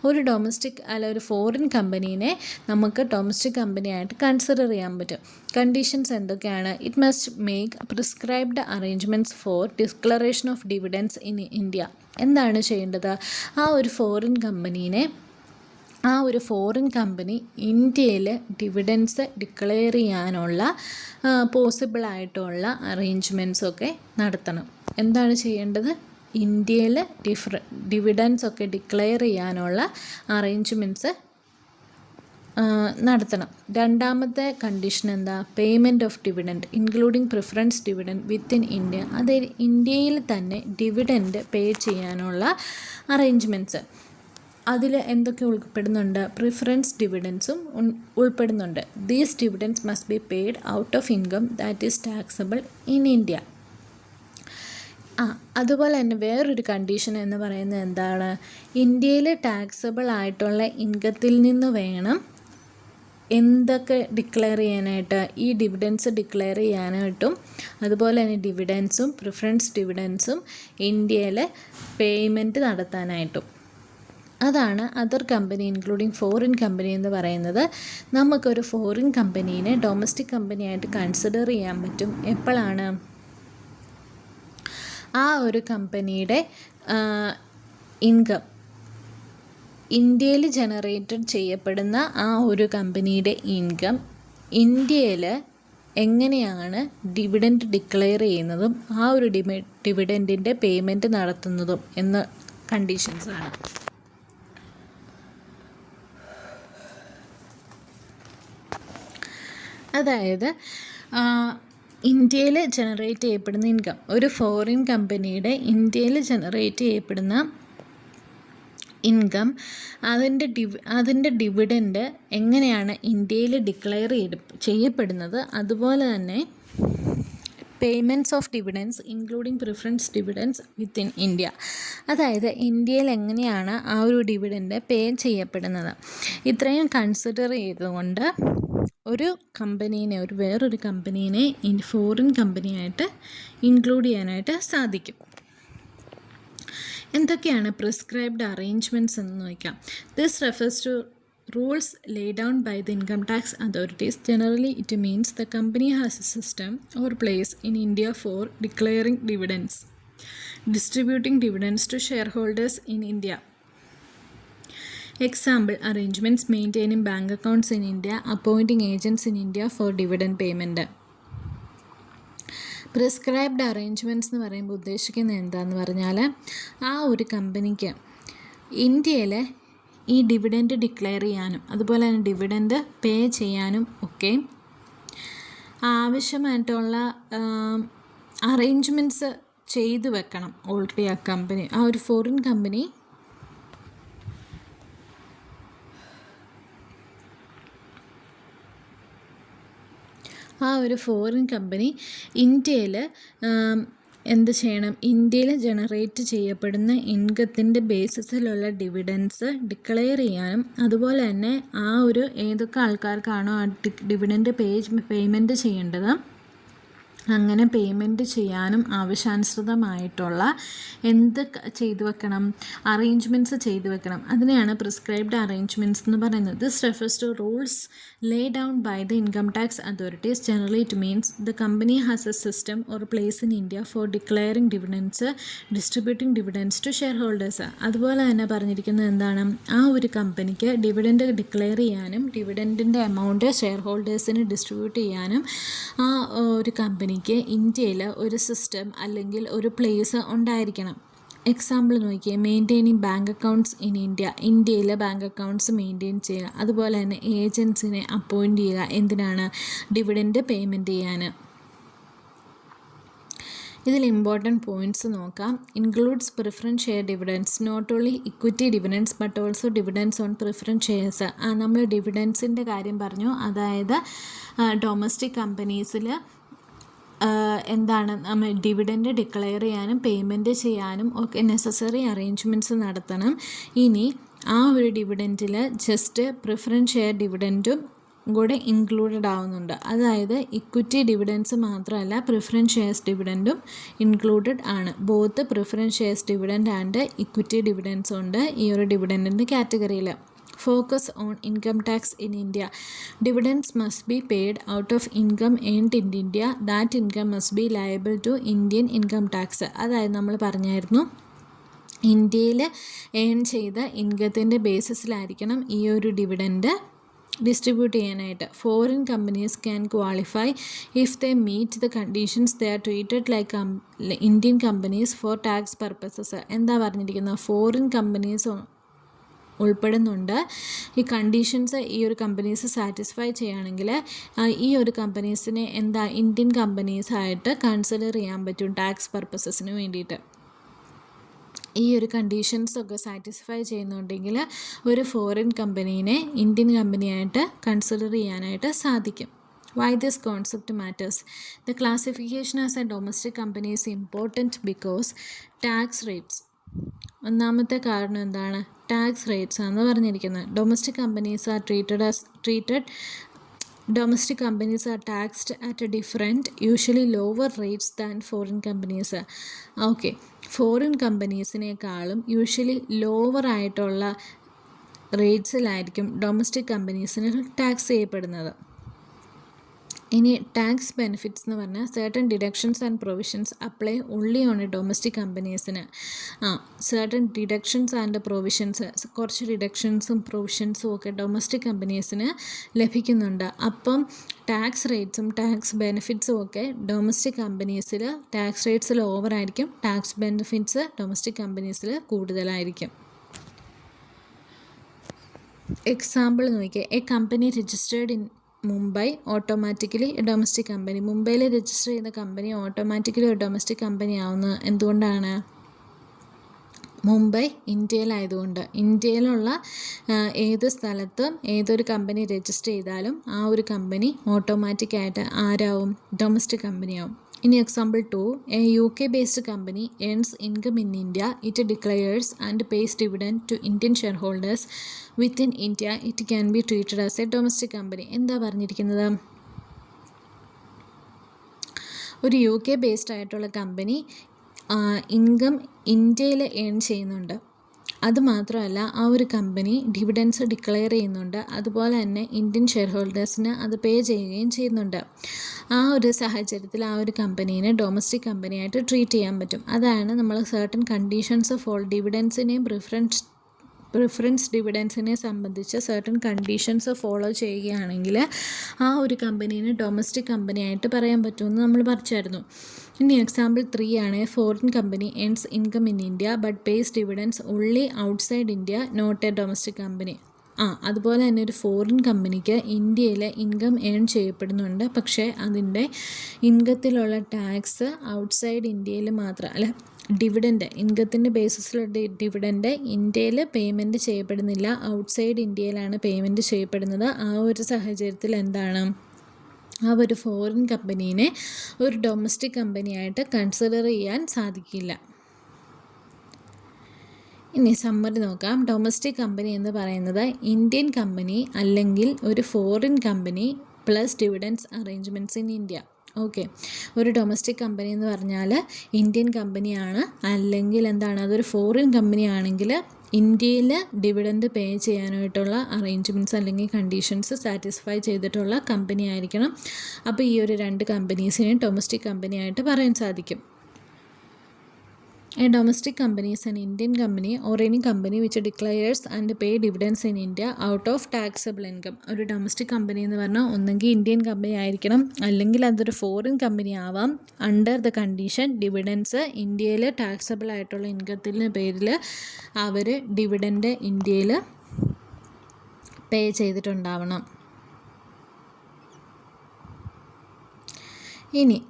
ഒരു ഡൊമസ്റ്റിക് ഒരു ഫോറിൻ കമ്പനീനെ നമുക്ക് ഡൊമസ്റ്റിക് കമ്പനിയായിട്ട് കൺസിഡർ ചെയ്യാൻ പറ്റും. കണ്ടീഷൻസ് എന്തൊക്കെയാണ്? It must make prescribed arrangements for declaration of dividends in India. എന്താണ് ചെയ്യേണ്ടത്? ആ ഒരു ഫോറിൻ കമ്പനി ഇന്ത്യയിൽ ഡിവിഡൻസ് ഡിക്ലെയർ ചെയ്യാനുള്ള പോസിബിളായിട്ടുള്ള അറേഞ്ച്മെൻറ്റ്സൊക്കെ നടത്തണം. എന്താണ് ചെയ്യേണ്ടത്? ഇന്ത്യയിൽ ഡിവിഡൻസ് ഒക്കെ ഡിക്ലെയർ ചെയ്യാനുള്ള അറേഞ്ച്മെൻറ്റ്സ് നടത്തണം. രണ്ടാമത്തെ കണ്ടീഷൻ എന്താ? Payment of dividend including preference dividend within India. അത് ഇന്ത്യയിൽ തന്നെ ഡിവിഡൻറ്റ് പേ ചെയ്യാനുള്ള അറേഞ്ച്മെൻറ്റ്സ്. അതിൽ എന്തൊക്കെ ഉൾപ്പെടുന്നുണ്ട്? പ്രിഫറൻസ് ഡിവിഡൻസും ഉൾപ്പെടുന്നുണ്ട്. These dividends must be paid out of income that is taxable in India. അതുപോലെ തന്നെ വേറൊരു കണ്ടീഷൻ എന്ന് പറയുന്നത് എന്താണ്? ഇന്ത്യയിൽ ടാക്സബിൾ ആയിട്ടുള്ള ഇൻകത്തിൽ നിന്ന് വേണം എന്തൊക്കെ ഡിക്ലെയർ ചെയ്യാനായിട്ട്? ഈ ഡിവിഡൻസ് ഡിക്ലെയർ ചെയ്യാനായിട്ടും അതുപോലെ തന്നെ ഡിവിഡൻസും പ്രിഫറൻസ് ഡിവിഡൻസും ഇന്ത്യയിൽ പേയ്മെൻറ്റ് നടത്താനായിട്ടും. അതാണ് other company including foreign company എന്ന് പറയുന്നത്. നമുക്കൊരു ഫോറിൻ കമ്പനീനെ ഡൊമസ്റ്റിക് കമ്പനിയായിട്ട് കൺസിഡർ ചെയ്യാൻ പറ്റും. എപ്പോഴാണ്? ആ ഒരു കമ്പനിയുടെ ഇൻകം, ഇന്ത്യയിൽ ജനറേറ്റഡ് ചെയ്യപ്പെടുന്ന ആ ഒരു കമ്പനിയുടെ ഇൻകം ഇന്ത്യയിൽ എങ്ങനെയാണ് ഡിവിഡൻറ്റ് ഡിക്ലെയർ ചെയ്യുന്നതും ആ ഒരു ഡിവിഡൻറ്റിൻ്റെ പേയ്മെൻറ്റ് നടത്തുന്നതും എന്ന കണ്ടീഷൻസാണ്. അതായത് ഇന്ത്യയിൽ ജനറേറ്റ് ചെയ്യപ്പെടുന്ന ഇൻകം, ഒരു ഫോറിൻ കമ്പനിയുടെ ഇന്ത്യയിൽ ജനറേറ്റ് ചെയ്യപ്പെടുന്ന ഇൻകം, അതിൻ്റെ ഡിവിഡൻറ്റ് എങ്ങനെയാണ് ഇന്ത്യയിൽ ഡിക്ലെയർ ചെയ്യപ്പെടുന്നത്, അതുപോലെ തന്നെ payments of dividends including preference dividends within India. അതായത് ഇന്ത്യയിൽ എങ്ങനെയാണ് ആ ഒരു ഡിവിഡൻറ്റ് പേ ചെയ്യപ്പെടുന്നത്. ഇത്രയും കൺസിഡർ ചെയ്തുകൊണ്ട് ഒരു കമ്പനീനെ, വേറൊരു കമ്പനീനെ ഫോറിൻ കമ്പനിയായിട്ട് ഇൻക്ലൂഡ് ചെയ്യാനായിട്ട് സാധിക്കും. എന്തൊക്കെയാണ് പ്രിസ്ക്രൈബ്ഡ് അറേഞ്ച്മെൻറ്റ്സ് എന്ന് നോക്കാം. This refers to rules laid down by the income tax authorities. Generally, it means the company has a system or place in India for declaring dividends, distributing dividends to shareholders in India. Example, arrangements maintaining bank accounts in India, appointing agents in India for dividend payment. Prescribed arrangements എന്ന് പറയുമ്പോൾ ഉദ്ദേശിക്കുന്നത് എന്താണെന്ന് പറഞ്ഞാൽ, ആ ഒരു കമ്പനിക്ക് ഇന്ത്യയിൽ ഈ ഡിവിഡൻറ്റ് ഡിക്ലെയർ ചെയ്യാനും അതുപോലെ തന്നെ ഡിവിഡൻറ്റ് പേ ചെയ്യാനും ഒക്കെ ആവശ്യമായിട്ടുള്ള അറേഞ്ച്മെൻറ്റ്സ് ചെയ്തു വെക്കണം. ഓൾറെഡി ആ കമ്പനി, ആ ഒരു ഫോറിൻ കമ്പനി ഇന്ത്യയിൽ എന്ത് ചെയ്യണം? ഇന്ത്യയിൽ ജനറേറ്റ് ചെയ്യപ്പെടുന്ന ഇൻകത്തിൻ്റെ ബേസിസിലുള്ള ഡിവിഡൻസ് ഡിക്ലെയർ ചെയ്യാനും അതുപോലെ തന്നെ ആ ഒരു ഏതൊക്കെ ആൾക്കാർക്കാണോ ആ ഡിവിഡൻറ്റ് പേയ്മെൻറ്റ് ചെയ്യേണ്ടത് അങ്ങനെ പേയ്മെൻറ്റ് ചെയ്യാനും ആവശ്യാനുസൃതമായിട്ടുള്ള എന്ത് ചെയ്തു വെക്കണം? അറേഞ്ച്മെൻറ്റ്സ് ചെയ്തു വെക്കണം. അതിനെയാണ് പ്രിസ്ക്രൈബ്ഡ് അറേഞ്ച്മെൻറ്റ്സ് എന്ന് പറയുന്നത്. This refers to rules lay down by the income tax authorities. Generally it means the company has a system or place in India for declaring dividends, distributing dividends to shareholders. അതുപോലെ തന്നെ പറഞ്ഞിരിക്കുന്നത് എന്താണ്? ആ ഒരു കമ്പനിക്ക് dividend declare ചെയ്യാനും ഡിവിഡൻറ്റിൻ്റെ amount share ഹോൾഡേഴ്സിന് distribute ചെയ്യാനും ആ ഒരു കമ്പനി ഇന്ത്യയിൽ ഒരു സിസ്റ്റം അല്ലെങ്കിൽ ഒരു പ്ലേസ് ഉണ്ടായിരിക്കണം. എക്സാമ്പിൾ നോക്കിയേ, maintaining bank accounts in India, ഇന്ത്യയിൽ ബാങ്ക് അക്കൗണ്ട്സ് മെയിൻറ്റെയിൻ ചെയ്യുക. അതുപോലെ തന്നെ ഏജൻസിനെ അപ്പോയിൻറ്റ് ചെയ്യുക. എന്തിനാണ്? ഡിവിഡൻറ്റ് പേയ്മെൻറ്റ് ചെയ്യാൻ. ഇതിൽ ഇമ്പോർട്ടൻറ്റ് പോയിൻറ്റ്സ് നോക്കാം. Includes preference share dividends, not only equity dividends but also dividends on preference shares. നമ്മൾ ഡിവിഡൻസിൻ്റെ കാര്യം പറഞ്ഞു. അതായത് ഡൊമസ്റ്റിക് കമ്പനീസിൽ എന്താണ് നമ്മൾ ഡിവിഡൻറ്റ് ഡിക്ലെയർ ചെയ്യാനും പേയ്മെൻറ്റ് ചെയ്യാനും ഒക്കെ നെസസറി അറേഞ്ച്മെൻറ്റ്സ് നടത്തണം. ഇനി ആ ഒരു ഡിവിഡൻറ്റിൽ ജസ്റ്റ് പ്രിഫറൻസ് ഷെയർ ഡിവിഡൻറ്റും കൂടെ ഇൻക്ലൂഡഡ് ആവുന്നുണ്ട്. അതായത് ഇക്വിറ്റി ഡിവിഡൻസ് മാത്രമല്ല, പ്രിഫറൻസ് ഷെയർസ് ഡിവിഡൻറ്റും ഇൻക്ലൂഡഡ് ആണ്. Both preference shares dividend and equity dividends ഉണ്ട് ഈ ഒരു ഡിവിഡൻറ്റിൻ്റെ കാറ്റഗറിയിൽ. Focus on income tax in India. Dividends must be paid out of income earned in India. That income must be liable to Indian income tax. അതായത് നമ്മൾ പറഞ്ഞായിരുന്നു, ഇന്ത്യയിൽ earn ചെയ്ത ഇൻകത്തിൻ്റെ ബേസിസിലായിരിക്കണം ഈ ഒരു ഡിവിഡൻഡ് ഡിസ്ട്രിബ്യൂട്ട് ചെയ്യാനായിട്ട്. Foreign companies can qualify if they meet the conditions they are treated like Indian companies for tax purposes. എന്താ പറഞ്ഞിരിക്കുന്നത്? ഫോറിൻ കമ്പനീസ് ഉൾപ്പെടുന്നുണ്ട്. ഈ കണ്ടീഷൻസ് ഈ ഒരു കമ്പനീസ് സാറ്റിസ്ഫൈ ചെയ്യുകയാണെങ്കിൽ ഈ ഒരു കമ്പനീസിനെ ഇന്ത്യൻ കമ്പനീസായിട്ട് കൺസിഡർ ചെയ്യാൻ പറ്റും ടാക്സ് പർപ്പസസിന് വേണ്ടിയിട്ട്. ഈ ഒരു കണ്ടീഷൻസൊക്കെ സാറ്റിസ്ഫൈ ചെയ്യുന്നുണ്ടെങ്കിൽ ഒരു ഫോറിൻ കമ്പനീനെ ഇന്ത്യൻ കമ്പനിയായിട്ട് കൺസിഡർ ചെയ്യാനായിട്ട് സാധിക്കും. Why this concept matters? The classification as a domestic company is important because tax rates. ഒന്നാമത്തെ കാരണം എന്താണ്? ടാക്സ് റേറ്റ്സ് ആണെന്ന് പറഞ്ഞിരിക്കുന്നത്. Domestic companies are taxed at a different, usually lower rates than foreign companies. Okay, foreign കമ്പനീസിനേക്കാളും usually lower ആയിട്ടുള്ള റേറ്റ്സിലായിരിക്കും domestic കമ്പനീസിന് tax ചെയ്യപ്പെടുന്നത്. ഇനി ടാക്സ് ബെനിഫിറ്റ്സ് എന്ന് പറഞ്ഞാൽ certain deductions and provisions apply only on domestic കമ്പനീസിന്. സർട്ടൺ ഡിഡക്ഷൻസ് ആൻഡ് പ്രൊവിഷൻസ്, കുറച്ച് ഡിഡക്ഷൻസും പ്രൊവിഷൻസും ഒക്കെ ഡൊമസ്റ്റിക് കമ്പനീസിന് ലഭിക്കുന്നുണ്ട്. അപ്പം ടാക്സ് റേറ്റ്സും ടാക്സ് ബെനിഫിറ്റ്സും ഒക്കെ ഡൊമസ്റ്റിക് കമ്പനീസിൽ ടാക്സ് റേറ്റ്സിൽ ഓവറായിരിക്കും, ടാക്സ് ബെനിഫിറ്റ്സ് ഡൊമസ്റ്റിക് കമ്പനീസിൽ കൂടുതലായിരിക്കും. എക്സാമ്പിൾ നോക്കിയാൽ, a company registered in Mumbai automatically domestic company. മുംബൈയിൽ രജിസ്റ്റർ ചെയ്യുന്ന കമ്പനി ഓട്ടോമാറ്റിക്കലി ഒരു ഡൊമസ്റ്റിക് കമ്പനി ആവുന്നത് എന്തുകൊണ്ടാണ്? മുംബൈ ഇന്ത്യയിലായതുകൊണ്ട്. ഇന്ത്യയിലുള്ള ഏത് സ്ഥലത്തും ഏതൊരു കമ്പനി രജിസ്റ്റർ ചെയ്താലും ആ ഒരു കമ്പനി ഓട്ടോമാറ്റിക്കായിട്ട് ആരാവും? ഡൊമസ്റ്റിക് കമ്പനിയാവും. ഇനി example 2, A UK based company earns income in India. It declares and pays dividend to Indian shareholders within India. It can be treated as a domestic company. എന്താ പറഞ്ഞിരിക്കുന്നത്? ഒരു UK based ആയിട്ടുള്ള company income ഇന്ത്യയിൽ earn ചെയ്യുന്നുണ്ട്. അതുമാത്രമല്ല ആ ഒരു company dividends declare ചെയ്യുന്നുണ്ട്. അതുപോലെ തന്നെ ഇന്ത്യൻ ഷെയർ ഹോൾഡേഴ്സിന് അത് പേ ചെയ്യുകയും ചെയ്യുന്നുണ്ട്. ആ ഒരു സാഹചര്യത്തിൽ ആ ഒരു കമ്പനീനെ ഡൊമസ്റ്റിക് കമ്പനിയായിട്ട് ട്രീറ്റ് ചെയ്യാൻ പറ്റും. അതാണ് നമ്മൾ സർട്ടൻ കണ്ടീഷൻസ് ഫോർ ഡിവിഡൻസിനെയും പ്രിഫറൻസ് ഡിവിഡൻസിനെ സംബന്ധിച്ച് സർട്ടൻ കണ്ടീഷൻസ് ഫോളോ ചെയ്യുകയാണെങ്കിൽ ആ ഒരു കമ്പനീനെ ഡൊമസ്റ്റിക് കമ്പനിയായിട്ട് പറയാൻ പറ്റുമെന്ന് നമ്മൾ പറഞ്ഞായിരുന്നു. ഇനി എക്സാമ്പിൾ 3 ആണ്, foreign company earns income in India but pays dividends only outside India, not a domestic company. അതുപോലെ തന്നെ ഒരു ഫോറിൻ കമ്പനിക്ക് ഇന്ത്യയിൽ ഇൻകം ഏൺ ചെയ്യപ്പെടുന്നുണ്ട്, പക്ഷേ അതിൻ്റെ ഇൻകത്തിലുള്ള ടാക്സ് ഔട്ട്സൈഡ് ഇന്ത്യയിൽ മാത്രം അല്ല, ഡിവിഡൻറ്റ് ഇൻകത്തിൻ്റെ ബേസിസിലുള്ള ഡിവിഡൻറ്റ് ഇന്ത്യയിൽ പേയ്മെൻറ്റ് ചെയ്യപ്പെടുന്നില്ല, ഔട്ട്സൈഡ് ഇന്ത്യയിലാണ് പേയ്മെൻറ്റ് ചെയ്യപ്പെടുന്നത്. ആ ഒരു സാഹചര്യത്തിൽ എന്താണ്? ആ ഒരു ഫോറിൻ കമ്പനീനെ ഒരു ഡൊമസ്റ്റിക് കമ്പനിയായിട്ട് കൺസിഡർ ചെയ്യാൻ സാധിക്കില്ല. ഇനി സമ്മറി നോക്കാം. ഡൊമസ്റ്റിക് കമ്പനി എന്ന് പറയുന്നത് ഇന്ത്യൻ കമ്പനി അല്ലെങ്കിൽ ഒരു foreign company plus dividends arrangements in India. Okay, ഒരു ഡൊമസ്റ്റിക് കമ്പനി എന്ന് പറഞ്ഞാൽ ഇന്ത്യൻ കമ്പനിയാണ്, അല്ലെങ്കിൽ എന്താണ് അതൊരു ഫോറിൻ കമ്പനി ആണെങ്കിൽ ഇന്ത്യയിൽ ഡിവിഡൻഡ് പേ ചെയ്യാനായിട്ടുള്ള അറേഞ്ച്മെൻറ്റ്സ് അല്ലെങ്കിൽ കണ്ടീഷൻസ് സാറ്റിസ്ഫൈ ചെയ്തിട്ടുള്ള കമ്പനി ആയിരിക്കണം. അപ്പോൾ ഈ ഒരു 2 കമ്പനീസിനെയും ഡൊമസ്റ്റിക് കമ്പനിയായിട്ട് പറയാൻ സാധിക്കും. A domestic company is an Indian company or any company which declares and pay dividends in India out of taxable income. ഒരു ഡൊമസ്റ്റിക് കമ്പനി എന്ന് പറഞ്ഞാൽ ഒന്നെങ്കിൽ ഇന്ത്യൻ കമ്പനി ആയിരിക്കണം, അല്ലെങ്കിൽ അതൊരു ഫോറിൻ കമ്പനി ആവാം. അണ്ടർ ദ കണ്ടീഷൻ ഡിവിഡൻസ് ഇന്ത്യയിൽ taxable ആയിട്ടുള്ള ഇൻകത്തിൻ്റെ പേരിൽ അവർ ഡിവിഡൻഡ് ഇന്ത്യയിൽ പേ ചെയ്തിട്ടുണ്ടാവണം. ഇനി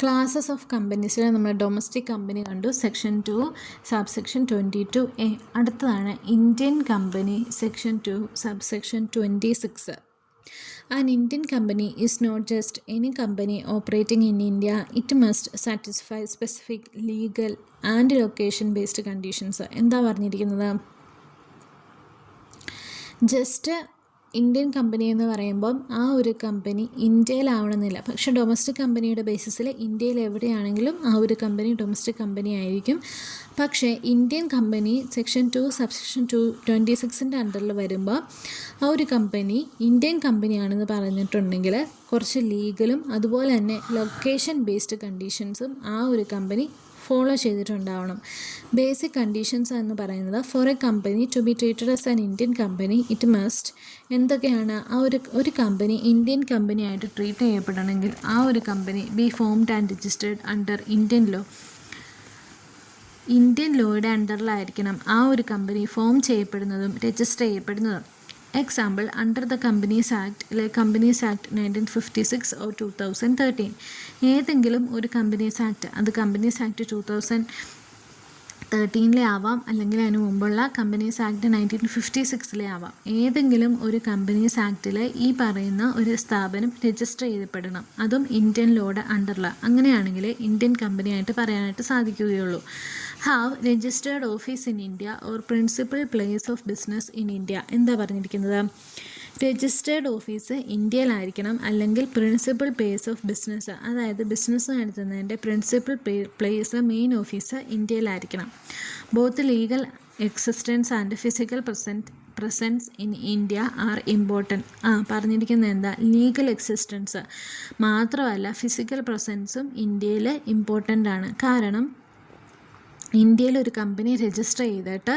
ക്ലാസസ് ഓഫ് കമ്പനീസിൽ നമ്മൾ ഡൊമസ്റ്റിക് കമ്പനി കണ്ടു, സെക്ഷൻ 2 സബ്സെക്ഷൻ 22A. അടുത്തതാണ് Indian company, section 2 subsection 26. An Indian company is not just any company operating in India. It must satisfy specific legal and location based conditions. എന്താ പറഞ്ഞിരിക്കുന്നത്? Just Indian company എന്ന് പറയുമ്പം ആ ഒരു company ഇന്ത്യയിലാവണമെന്നില്ല. പക്ഷേ domestic കമ്പനിയുടെ ബേസിസിൽ ഇന്ത്യയിൽ എവിടെയാണെങ്കിലും ആ ഒരു കമ്പനി ഡൊമസ്റ്റിക് കമ്പനി ആയിരിക്കും. പക്ഷേ ഇന്ത്യൻ കമ്പനി സെക്ഷൻ 2 സബ്സെക്ഷൻ 26 അണ്ടറിൽ വരുമ്പോൾ ആ ഒരു കമ്പനി ഇന്ത്യൻ കമ്പനിയാണെന്ന് പറഞ്ഞിട്ടുണ്ടെങ്കിൽ കുറച്ച് ലീഗലും അതുപോലെ തന്നെ ലൊക്കേഷൻ ബേസ്ഡ് കണ്ടീഷൻസും ആ ഒരു കമ്പനി ഫോളോ ചെയ്തിട്ടുണ്ടാവണം. ബേസിക് കണ്ടീഷൻസ് എന്ന് പറയുന്നത് for a company to be treated as an Indian company it must എന്തൊക്കെയാണ്? ആ ഒരു കമ്പനി ഇന്ത്യൻ കമ്പനി ആയിട്ട് ട്രീറ്റ് ചെയ്യപ്പെടണമെങ്കിൽ ആ ഒരു company be formed and registered under Indian law. Indian ലോയുടെ അണ്ടറിലായിരിക്കണം ആ ഒരു കമ്പനി ഫോം ചെയ്യപ്പെടുന്നതും രജിസ്റ്റർ ചെയ്യപ്പെടുന്നതും. Example, under the companies act companies act 1956 or 2013. ഏതെങ്കിലും ഒരു കമ്പനീസ് ആക്ട്, അത് കമ്പനീസ് ആക്ട് 2013 ആവാം, അല്ലെങ്കിൽ അതിന് മുമ്പുള്ള കമ്പനീസ് ആക്ട് 1956 ആവാം. ഏതെങ്കിലും ഒരു കമ്പനീസ് ആക്ടിൽ ഈ പറയുന്ന ഒരു സ്ഥാപനം രജിസ്റ്റർ ചെയ്യപ്പെടണം, അതും ഇന്ത്യൻ ലോയുടെ അണ്ടറിൽ. അങ്ങനെയാണെങ്കിൽ ഇന്ത്യൻ കമ്പനിയായിട്ട് പറയാനായിട്ട് സാധിക്കുകയുള്ളൂ. Have registered office in India or principal place of business in India. എന്താ പറഞ്ഞിരിക്കുന്നത്? രജിസ്റ്റേർഡ് ഓഫീസ് ഇന്ത്യയിലായിരിക്കണം, അല്ലെങ്കിൽ പ്രിൻസിപ്പൽ പ്ലേസ് ഓഫ് ബിസിനസ്, അതായത് ബിസിനസ് നടത്തുന്നതിൻ്റെ പ്രിൻസിപ്പൽ പ്ലേസ് മെയിൻ ഓഫീസ് ഇന്ത്യയിലായിരിക്കണം. Both legal existence and physical presence in India are important. പറഞ്ഞിരിക്കുന്നത് എന്താ? Legal existence മാത്രമല്ല ഫിസിക്കൽ പ്രസൻസും ഇന്ത്യയിൽ ഇമ്പോർട്ടൻ്റ് ആണ്. കാരണം ഇന്ത്യയിൽ ഒരു കമ്പനി രജിസ്റ്റർ ചെയ്തിട്ട്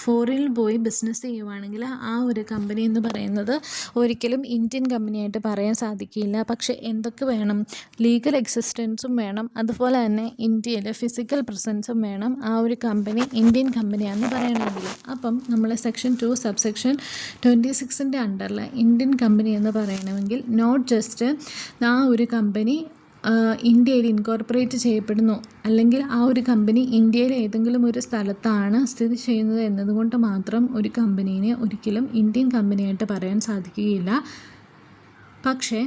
ഫോറിനിൽ പോയി ബിസിനസ് ചെയ്യുവാണെങ്കിൽ ആ ഒരു കമ്പനി എന്ന് പറയുന്നത് ഒരിക്കലും ഇന്ത്യൻ കമ്പനിയായിട്ട് പറയാൻ സാധിക്കില്ല. പക്ഷേ എന്തൊക്കെ വേണം? ലീഗൽ എക്സിസ്റ്റൻസും വേണം, അതുപോലെ തന്നെ ഇന്ത്യയിൽ ഫിസിക്കൽ പ്രസൻസും വേണം ആ ഒരു കമ്പനി ഇന്ത്യൻ കമ്പനിയാണെന്ന് പറയണമെങ്കിൽ. അപ്പം നമ്മൾ സെക്ഷൻ 2 സബ്സെക്ഷൻ 26 അണ്ടറിൽ ഇന്ത്യൻ കമ്പനി എന്ന് പറയണമെങ്കിൽ നോട്ട് ജസ്റ്റ് ആ ഒരു കമ്പനി ഇന്ത്യയിൽ ഇൻകോർപ്പറേറ്റ് ചെയ്യപ്പെടുന്നു, അല്ലെങ്കിൽ ആ ഒരു കമ്പനി ഇന്ത്യയിലെ ഏതെങ്കിലും ഒരു സ്ഥലത്താണ് സ്ഥിതി ചെയ്യുന്നത് എന്നതുകൊണ്ട് മാത്രം ഒരു കമ്പനീനെ ഒരിക്കലും ഇന്ത്യൻ കമ്പനിയായിട്ട് പറയാൻ സാധിക്കുകയില്ല. പക്ഷേ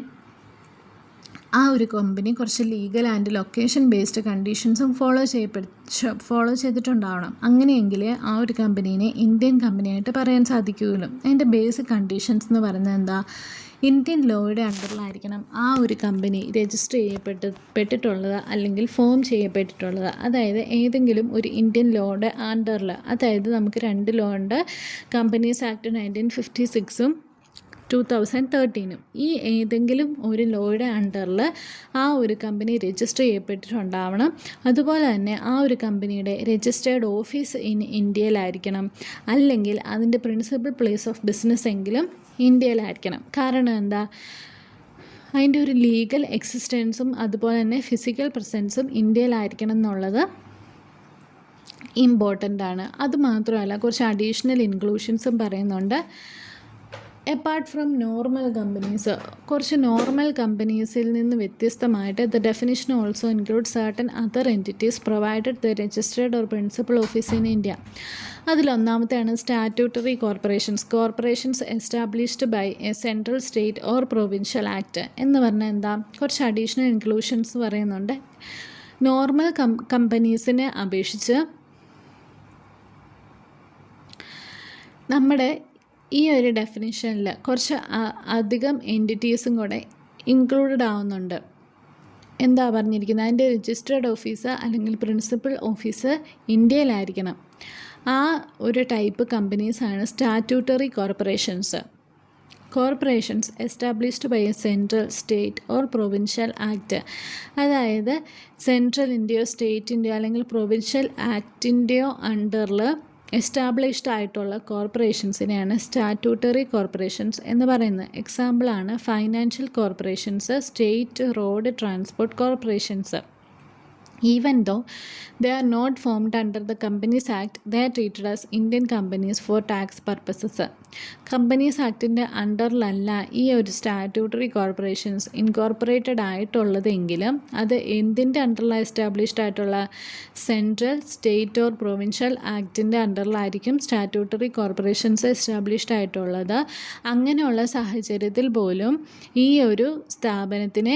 ആ ഒരു കമ്പനി കുറച്ച് ലീഗൽ ആൻഡ് ലൊക്കേഷൻ ബേസ്ഡ് കണ്ടീഷൻസും ഫോളോ ചെയ്തിട്ടുണ്ടാവണം. അങ്ങനെയെങ്കിൽ ആ ഒരു കമ്പനീനെ ഇന്ത്യൻ കമ്പനിയായിട്ട് പറയാൻ സാധിക്കുകയുള്ളൂ. അതിൻ്റെ ബേസിക് കണ്ടീഷൻസ് എന്ന് പറയുന്നത് എന്താ? ഇന്ത്യൻ ലോയുടെ അണ്ടറിലായിരിക്കണം ആ ഒരു കമ്പനി രജിസ്റ്റർ ചെയ്യപ്പെട്ടിട്ടുള്ളത് അല്ലെങ്കിൽ ഫോം ചെയ്യപ്പെട്ടിട്ടുള്ളത്. അതായത് ഏതെങ്കിലും ഒരു ഇന്ത്യൻ ലോയുടെ അണ്ടറിൽ, അതായത് നമുക്ക് 2 ലോ ഉണ്ട്, കമ്പനീസ് ആക്ട് 1956 2013. ഈ ഏതെങ്കിലും ഒരു ലോയുടെ അണ്ടറിൽ ആ ഒരു കമ്പനി രജിസ്റ്റർ ചെയ്യപ്പെട്ടിട്ടുണ്ടാവണം. അതുപോലെ തന്നെ ആ ഒരു കമ്പനിയുടെ രജിസ്റ്റേർഡ് ഓഫീസ് ഇന്ത്യയിലായിരിക്കണം, അല്ലെങ്കിൽ അതിൻ്റെ പ്രിൻസിപ്പൽ പ്ലേസ് ഓഫ് ബിസിനസ് എങ്കിലും ഇന്ത്യയിലായിരിക്കണം. കാരണം എന്താ? അതിൻ്റെ ഒരു ലീഗൽ എക്സിസ്റ്റൻസും അതുപോലെ തന്നെ ഫിസിക്കൽ പ്രസൻസും ഇന്ത്യയിലായിരിക്കണം എന്നുള്ളത് ഇമ്പോർട്ടൻ്റ് ആണ്. അതുമാത്രമല്ല കുറച്ച് അഡീഷണൽ ഇൻക്ലൂഷൻസും പറയുന്നുണ്ട്. അപ്പാർട്ട് ഫ്രം നോർമൽ കമ്പനീസ്, കുറച്ച് നോർമൽ കമ്പനീസിൽ നിന്ന് വ്യത്യസ്തമായിട്ട് the definition also include certain other entities provided the registered or principal office in India. അതിലൊന്നാമത്തെയാണ് statutory corporations established by a central state or provincial act. എന്ന് പറഞ്ഞാൽ എന്താ? കുറച്ച് അഡീഷണൽ ഇൻക്ലൂഷൻസ് പറയുന്നുണ്ട്. നോർമൽ കമ്പനീസിനെ അപേക്ഷിച്ച് നമ്മുടെ ഈ ഒരു ഡെഫിനിഷനിൽ കുറച്ച് അധികം എൻറ്റിറ്റീസും കൂടെ ഇൻക്ലൂഡഡ് ആവുന്നുണ്ട്. എന്താ പറഞ്ഞിരിക്കുന്നത്? അതിൻ്റെ രജിസ്റ്റേർഡ് ഓഫീസ് അല്ലെങ്കിൽ പ്രിൻസിപ്പൽ ഓഫീസ് ഇന്ത്യയിലായിരിക്കണം. ആ ഒരു ടൈപ്പ് കമ്പനീസാണ് statutory corporations established by a central state or provincial act. അതായത് സെൻട്രൽ ഇന്ത്യയോ സ്റ്റേറ്റിൻ്റെയോ അല്ലെങ്കിൽ പ്രൊവിൻഷ്യൽ ആക്ടിൻ്റെയോ അണ്ടറിൽ എസ്റ്റാബ്ലിഷ്ഡ് ആയിട്ടുള്ള കോർപ്പറേഷൻസിനെയാണ് സ്റ്റാറ്റ്യൂട്ടറി കോർപ്പറേഷൻസ് എന്ന് പറയുന്നത്. എക്സാമ്പിളാണ് financial corporations, state road transport corporations. Even though they are not formed under the Companies Act, they are treated as Indian companies for tax purposes. Companies ആക്ടിൻ്റെ അണ്ടറിലല്ല ഈ ഒരു സ്റ്റാറ്റ്യൂട്ടറി കോർപ്പറേഷൻസ് ഇൻകോർപ്പറേറ്റഡ് ആയിട്ടുള്ളതെങ്കിലും അത് എന്തിൻ്റെ അണ്ടറിലാണ് എസ്റ്റാബ്ലിഷ്ഡ് ആയിട്ടുള്ള സെൻട്രൽ, സ്റ്റേറ്റ് ഓർ പ്രൊവിൻഷ്യൽ ആക്ടിൻ്റെ അണ്ടറിലായിരിക്കും സ്റ്റാറ്റ്യൂട്ടറി കോർപ്പറേഷൻസ് എസ്റ്റാബ്ലിഷ്ഡ് ആയിട്ടുള്ളത്. അങ്ങനെയുള്ള സാഹചര്യത്തിൽ പോലും ഈ ഒരു സ്ഥാപനത്തിനെ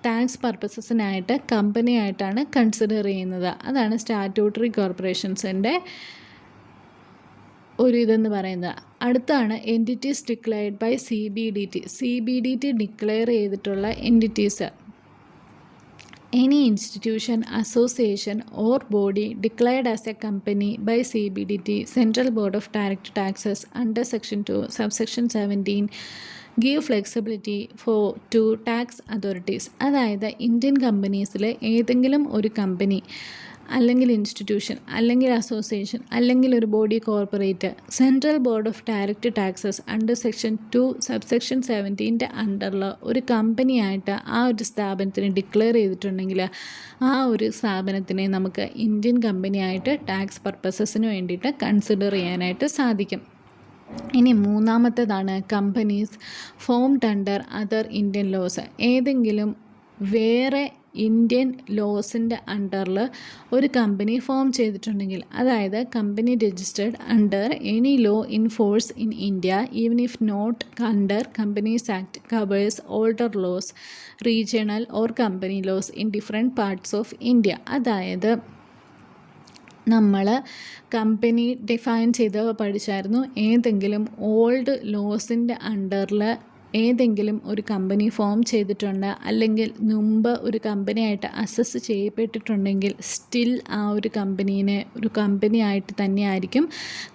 ടാക്സ് പർപ്പസസിനായിട്ട് കമ്പനിയായിട്ടാണ് കൺസിഡർ ചെയ്യുന്നത്. അതാണ് സ്റ്റാറ്റ്യൂട്ടറി കോർപ്പറേഷൻസിൻ്റെ ഒരു ഇതെന്ന് പറയുന്നത്. അടുത്താണ് entities declared by CBDT declare ചെയ്തിട്ടുള്ള entities. Any institution, association or body declared as a company by CBDT, Central Board of Direct Taxes, under Section 2, Subsection 17, give flexibility to tax authorities. അതായത് Indian കമ്പനീസിൽ ഏതെങ്കിലും ഒരു company അല്ലെങ്കിൽ institution അല്ലെങ്കിൽ association അല്ലെങ്കിൽ ഒരു body corporate central board of direct taxes under section 2 subsection 17 അണ്ടറിൽ ഒരു കമ്പനിയായിട്ട് ആ ഒരു സ്ഥാപനത്തിന് ഡിക്ലെയർ ചെയ്തിട്ടുണ്ടെങ്കിൽ ആ ഒരു സ്ഥാപനത്തിനെ നമുക്ക് ഇന്ത്യൻ കമ്പനിയായിട്ട് ടാക്സ് പർപ്പസസിന് വേണ്ടിയിട്ട് കൺസിഡർ ചെയ്യാനായിട്ട് സാധിക്കും. ഇനി മൂന്നാമത്തേതാണ് companies formed under other Indian laws. ഏതെങ്കിലും വേറെ ഇന്ത്യൻ ലോസിൻ്റെ അണ്ടറിൽ ഒരു കമ്പനി ഫോം ചെയ്തിട്ടുണ്ടെങ്കിൽ, അതായത് company registered under any law in force in India even if not under companies act covers older laws, regional or company laws in different parts of India. അതായത് നമ്മൾ company define ചെയ്ത് പഠിച്ചായിരുന്നു. ഏതെങ്കിലും old ലോസിൻ്റെ അണ്ടറിൽ ഏതെങ്കിലും ഒരു company form ചെയ്തിട്ടുണ്ട് അല്ലെങ്കിൽ മുമ്പ് ഒരു കമ്പനിയായിട്ട് അസസ് ചെയ്യപ്പെട്ടിട്ടുണ്ടെങ്കിൽ സ്റ്റിൽ ആ ഒരു കമ്പനീനെ ഒരു കമ്പനിയായിട്ട് തന്നെയായിരിക്കും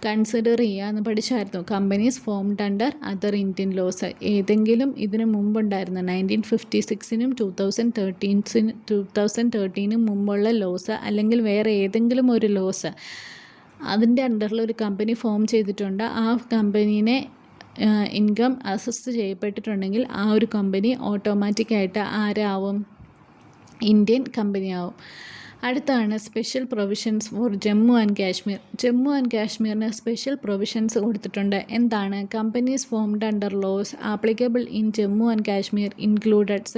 കൺസിഡർ ചെയ്യുക എന്ന് പഠിച്ചായിരുന്നു. Companies formed under other Indian laws ഏതെങ്കിലും ഇതിന് മുമ്പുണ്ടായിരുന്ന 1956-നും 2013-നും മുമ്പുള്ള ലോസ് അല്ലെങ്കിൽ വേറെ ഏതെങ്കിലും ഒരു ലോസ് അതിൻ്റെ അണ്ടറിൽ ഒരു കമ്പനി ഫോം ചെയ്തിട്ടുണ്ട്. ആ കമ്പനീനെ ഇൻകം അസസ് ചെയ്യപ്പെട്ടിട്ടുണ്ടെങ്കിൽ ആ ഒരു കമ്പനി ഓട്ടോമാറ്റിക്കായിട്ട് ആരാവും? ഇന്ത്യൻ കമ്പനിയാവും. അടുത്താണ് special provisions for Jammu and Kashmir. Jammu and കാശ്മീരിന് സ്പെഷ്യൽ പ്രൊവിഷൻസ് കൊടുത്തിട്ടുണ്ട്. എന്താണ്? Companies formed under laws applicable in Jammu and Kashmir included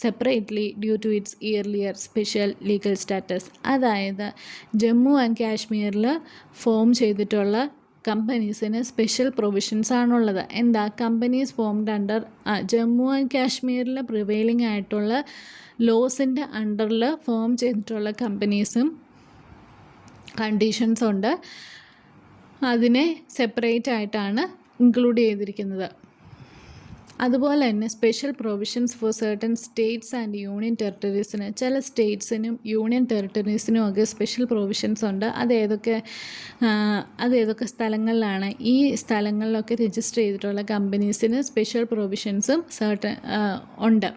separately due to its earlier special legal status. അതായത് ജമ്മു ആൻഡ് കാശ്മീരിൽ ഫോം ചെയ്തിട്ടുള്ള കമ്പനീസിന് സ്പെഷ്യൽ പ്രൊവിഷൻസ് ആണുള്ളത്. എന്താ? Companies formed under Jammu and കാശ്മീരിൽ prevailing ആയിട്ടുള്ള ലോസിൻ്റെ അണ്ടറിൽ ഫോം ചെയ്തിട്ടുള്ള കമ്പനീസും കണ്ടീഷൻസ് ഉണ്ട്. അതിനെ സെപ്പറേറ്റ് ആയിട്ടാണ് ഇൻക്ലൂഡ് ചെയ്തിരിക്കുന്നത്. അതുപോലെ തന്നെ special provisions for certain states and union ടെറിട്ടറീസിന്, ചില സ്റ്റേറ്റ്സിനും യൂണിയൻ ടെറിട്ടറീസിനും ഒക്കെ സ്പെഷ്യൽ പ്രൊവിഷൻസ് ഉണ്ട്. അതേതൊക്കെ സ്ഥലങ്ങളിലാണ്? ഈ സ്ഥലങ്ങളിലൊക്കെ രജിസ്റ്റർ ചെയ്തിട്ടുള്ള കമ്പനീസിന് സ്പെഷ്യൽ പ്രൊവിഷൻസും ഉണ്ട്.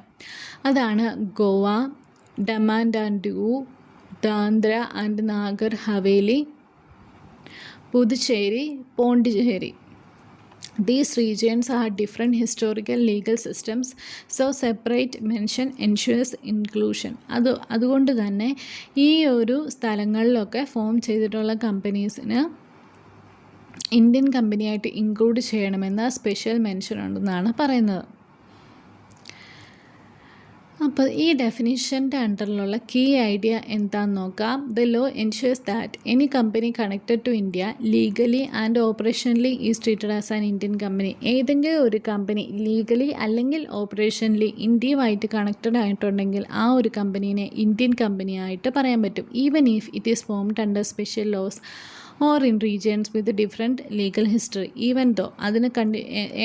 അതാണ് Goa, Daman and Diu, Dadra and Nagar Haveli, Puducherry, Pondicherry. These regions have different historical legal systems, so separate mention ensures inclusion. അതുകൊണ്ട് തന്നെ ഈ ഒരു സ്ഥലങ്ങളിലൊക്കെ ഫോം ചെയ്തിട്ടുള്ള കമ്പനീസിന് ഇന്ത്യൻ കമ്പനിയായിട്ട് ഇൻക്ലൂഡ് ചെയ്യണമെന്ന സ്പെഷ്യൽ മെൻഷൻ ഉണ്ടെന്നാണ് പറയുന്നത്. അപ്പോൾ ഈ ഡെഫിനിഷൻ്റെ അണ്ടറിലുള്ള കീ ഐഡിയ എന്താണെന്ന് നോക്കാം. The law ensures that any company connected to India legally and operationally is treated as an Indian company. ഏതെങ്കിലും ഒരു കമ്പനി ലീഗലി അല്ലെങ്കിൽ ഓപ്പറേഷനലി ഇന്ത്യയുമായിട്ട് കണക്റ്റഡ് ആയിട്ടുണ്ടെങ്കിൽ ആ ഒരു കമ്പനീനെ ഇന്ത്യൻ കമ്പനിയായിട്ട് പറയാൻ പറ്റും. Even if it is formed under special laws or in regions with different legal history. Even though അതിന്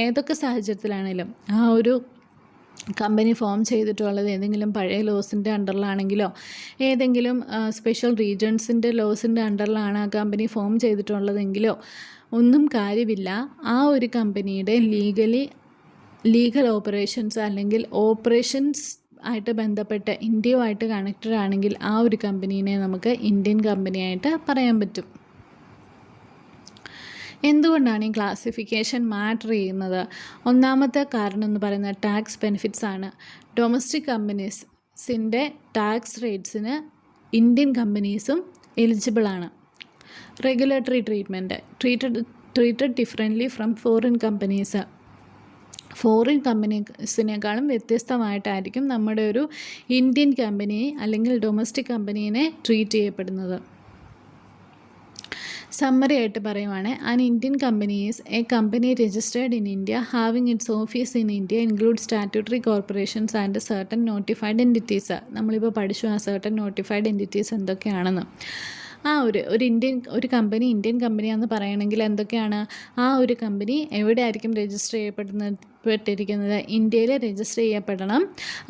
ഏതൊക്കെ സാഹചര്യത്തിലാണെങ്കിലും ആ ഒരു കമ്പനി ഫോം ചെയ്തിട്ടുള്ളത് ഏതെങ്കിലും പഴയ ലോസിൻ്റെ അണ്ടറിലാണെങ്കിലോ ഏതെങ്കിലും സ്പെഷ്യൽ റീജൺസിൻ്റെ ലോസിൻ്റെ അണ്ടറിലാണ് ആ കമ്പനി ഫോം ചെയ്തിട്ടുള്ളതെങ്കിലോ ഒന്നും കാര്യമില്ല. ആ ഒരു കമ്പനിയുടെ ലീഗൽ ഓപ്പറേഷൻസ് അല്ലെങ്കിൽ ഓപ്പറേഷൻസ് ആയിട്ട് ബന്ധപ്പെട്ട് ഇന്ത്യയുമായിട്ട് കണക്റ്റഡ് ആണെങ്കിൽ ആ ഒരു കമ്പനീനെ നമുക്ക് ഇന്ത്യൻ കമ്പനിയായിട്ട് പറയാൻ പറ്റും. എന്തുകൊണ്ടാണ് ഈ ക്ലാസിഫിക്കേഷൻ മാറ്റർ ചെയ്യുന്നത്? ഒന്നാമത്തെ കാരണം എന്ന് പറയുന്നത് ടാക്സ് ബെനിഫിറ്റ്സ് ആണ്. ഡൊമസ്റ്റിക് കമ്പനീസിൻ്റെ ടാക്സ് റേറ്റ്സിന് ഇന്ത്യൻ കമ്പനീസും എലിജിബിളാണ്. Regulatory treated differently from foreign companies. Foreign കമ്പനീസിനേക്കാളും വ്യത്യസ്തമായിട്ടായിരിക്കും നമ്മുടെ ഒരു ഇന്ത്യൻ കമ്പനിയെ അല്ലെങ്കിൽ ഡൊമസ്റ്റിക് കമ്പനീനെ ട്രീറ്റ് ചെയ്യപ്പെടുന്നത്. സമ്മറി ആയിട്ട് പറയുവാണെങ്കിൽ an Indian company is a company registered in India having its office in India include statutory corporations and certain notified entities. നമ്മളിപ്പോൾ പഠിച്ചു ആ സർട്ടൻ നോട്ടിഫൈഡ് എൻറ്റിറ്റീസ് എന്തൊക്കെയാണെന്ന്. ഒരു കമ്പനി ഇന്ത്യൻ കമ്പനിയാണെന്ന് പറയണമെങ്കിൽ എന്തൊക്കെയാണ്? ആ ഒരു കമ്പനി എവിടെ ആയിരിക്കും രജിസ്റ്റർ ചെയ്യപ്പെട്ടിരിക്കുന്നത്? ഇന്ത്യയിൽ രജിസ്റ്റർ ചെയ്യപ്പെടണം.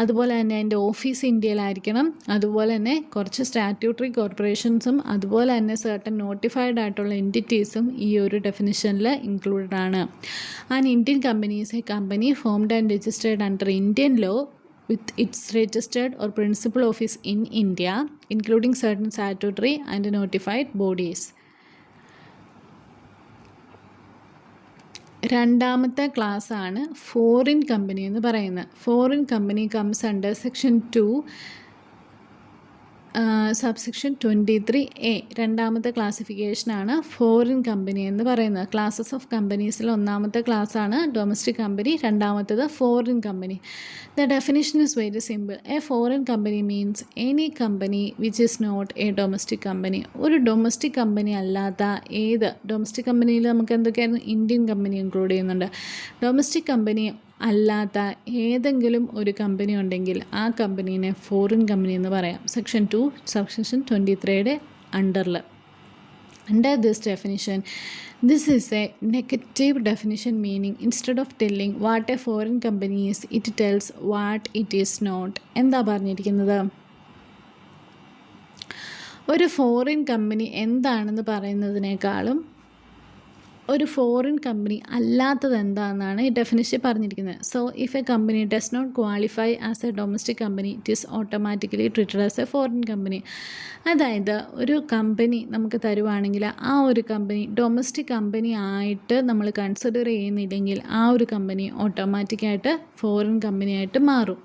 അതുപോലെ തന്നെ അതിൻ്റെ ഓഫീസ് ഇന്ത്യയിലായിരിക്കണം. അതുപോലെ തന്നെ കുറച്ച് സ്റ്റാറ്റ്യൂട്ടറി കോർപ്പറേഷൻസും അതുപോലെ തന്നെ സർട്ടൻ നോട്ടിഫൈഡ് ആയിട്ടുള്ള എൻറ്റിറ്റീസും ഈ ഒരു ഡെഫിനിഷനിൽ ഇൻക്ലൂഡഡ് ആണ്. An Indian company is a company formed and registered under Indian law with its registered or principal office in India, including certain statutory and notified bodies. രണ്ടാമത്തെ ക്ലാസ്സാണ് ഫോറിൻ കമ്പനി എന്ന് പറയുന്നത്. Foreign company comes under section 2 subsection 23A. രണ്ടാമത്തെ ക്ലാസിഫിക്കേഷനാണ് foreign company എന്ന് പറയുന്നത്. Classes of കമ്പനീസിൽ ഒന്നാമത്തെ ക്ലാസ്സാണ് ഡൊമസ്റ്റിക് കമ്പനി, രണ്ടാമത്തേത് foreign company. The definition is very simple. A foreign company means any company which is not a domestic company. ഒരു domestic company അല്ലാത്ത ഏത് ഡൊമസ്റ്റിക് കമ്പനിയിൽ നമുക്ക് എന്തൊക്കെയായിരുന്നു? ഇന്ത്യൻ കമ്പനി ഇൻക്ലൂഡ് ചെയ്യുന്നുണ്ട്. ഡൊമസ്റ്റിക് കമ്പനി അല്ലാത്ത ഏതെങ്കിലും ഒരു കമ്പനി ഉണ്ടെങ്കിൽ ആ കമ്പനീനെ ഫോറിൻ കമ്പനി എന്ന് പറയാം. സെക്ഷൻ 2 സബ്സെക്ഷൻ 23യുടെ അണ്ടറിൽ. Under this definition, this is a negative definition, meaning instead of telling what a foreign company is, it tells what it is not. എന്താ പറഞ്ഞിരിക്കുന്നത്? ഒരു ഫോറിൻ കമ്പനി എന്താണെന്ന് പറയുന്നതിനേക്കാളും ഒരു ഫോറിൻ കമ്പനി അല്ലാത്തത് എന്താണെന്നാണ് ഈ ഡെഫിനിഷൻ പറഞ്ഞിരിക്കുന്നത്. So if a company does not qualify as a domestic company it is automatically treated as a foreign company. അതായത് ഒരു കമ്പനി നമുക്ക് തരുവാണെങ്കിൽ ആ ഒരു കമ്പനി ഡൊമസ്റ്റിക് കമ്പനി ആയിട്ട് നമ്മൾ കൺസിഡർ ചെയ്യുന്നില്ലെങ്കിൽ ആ ഒരു കമ്പനി ഓട്ടോമാറ്റിക്കായിട്ട് ഫോറിൻ കമ്പനിയായിട്ട് മാറും.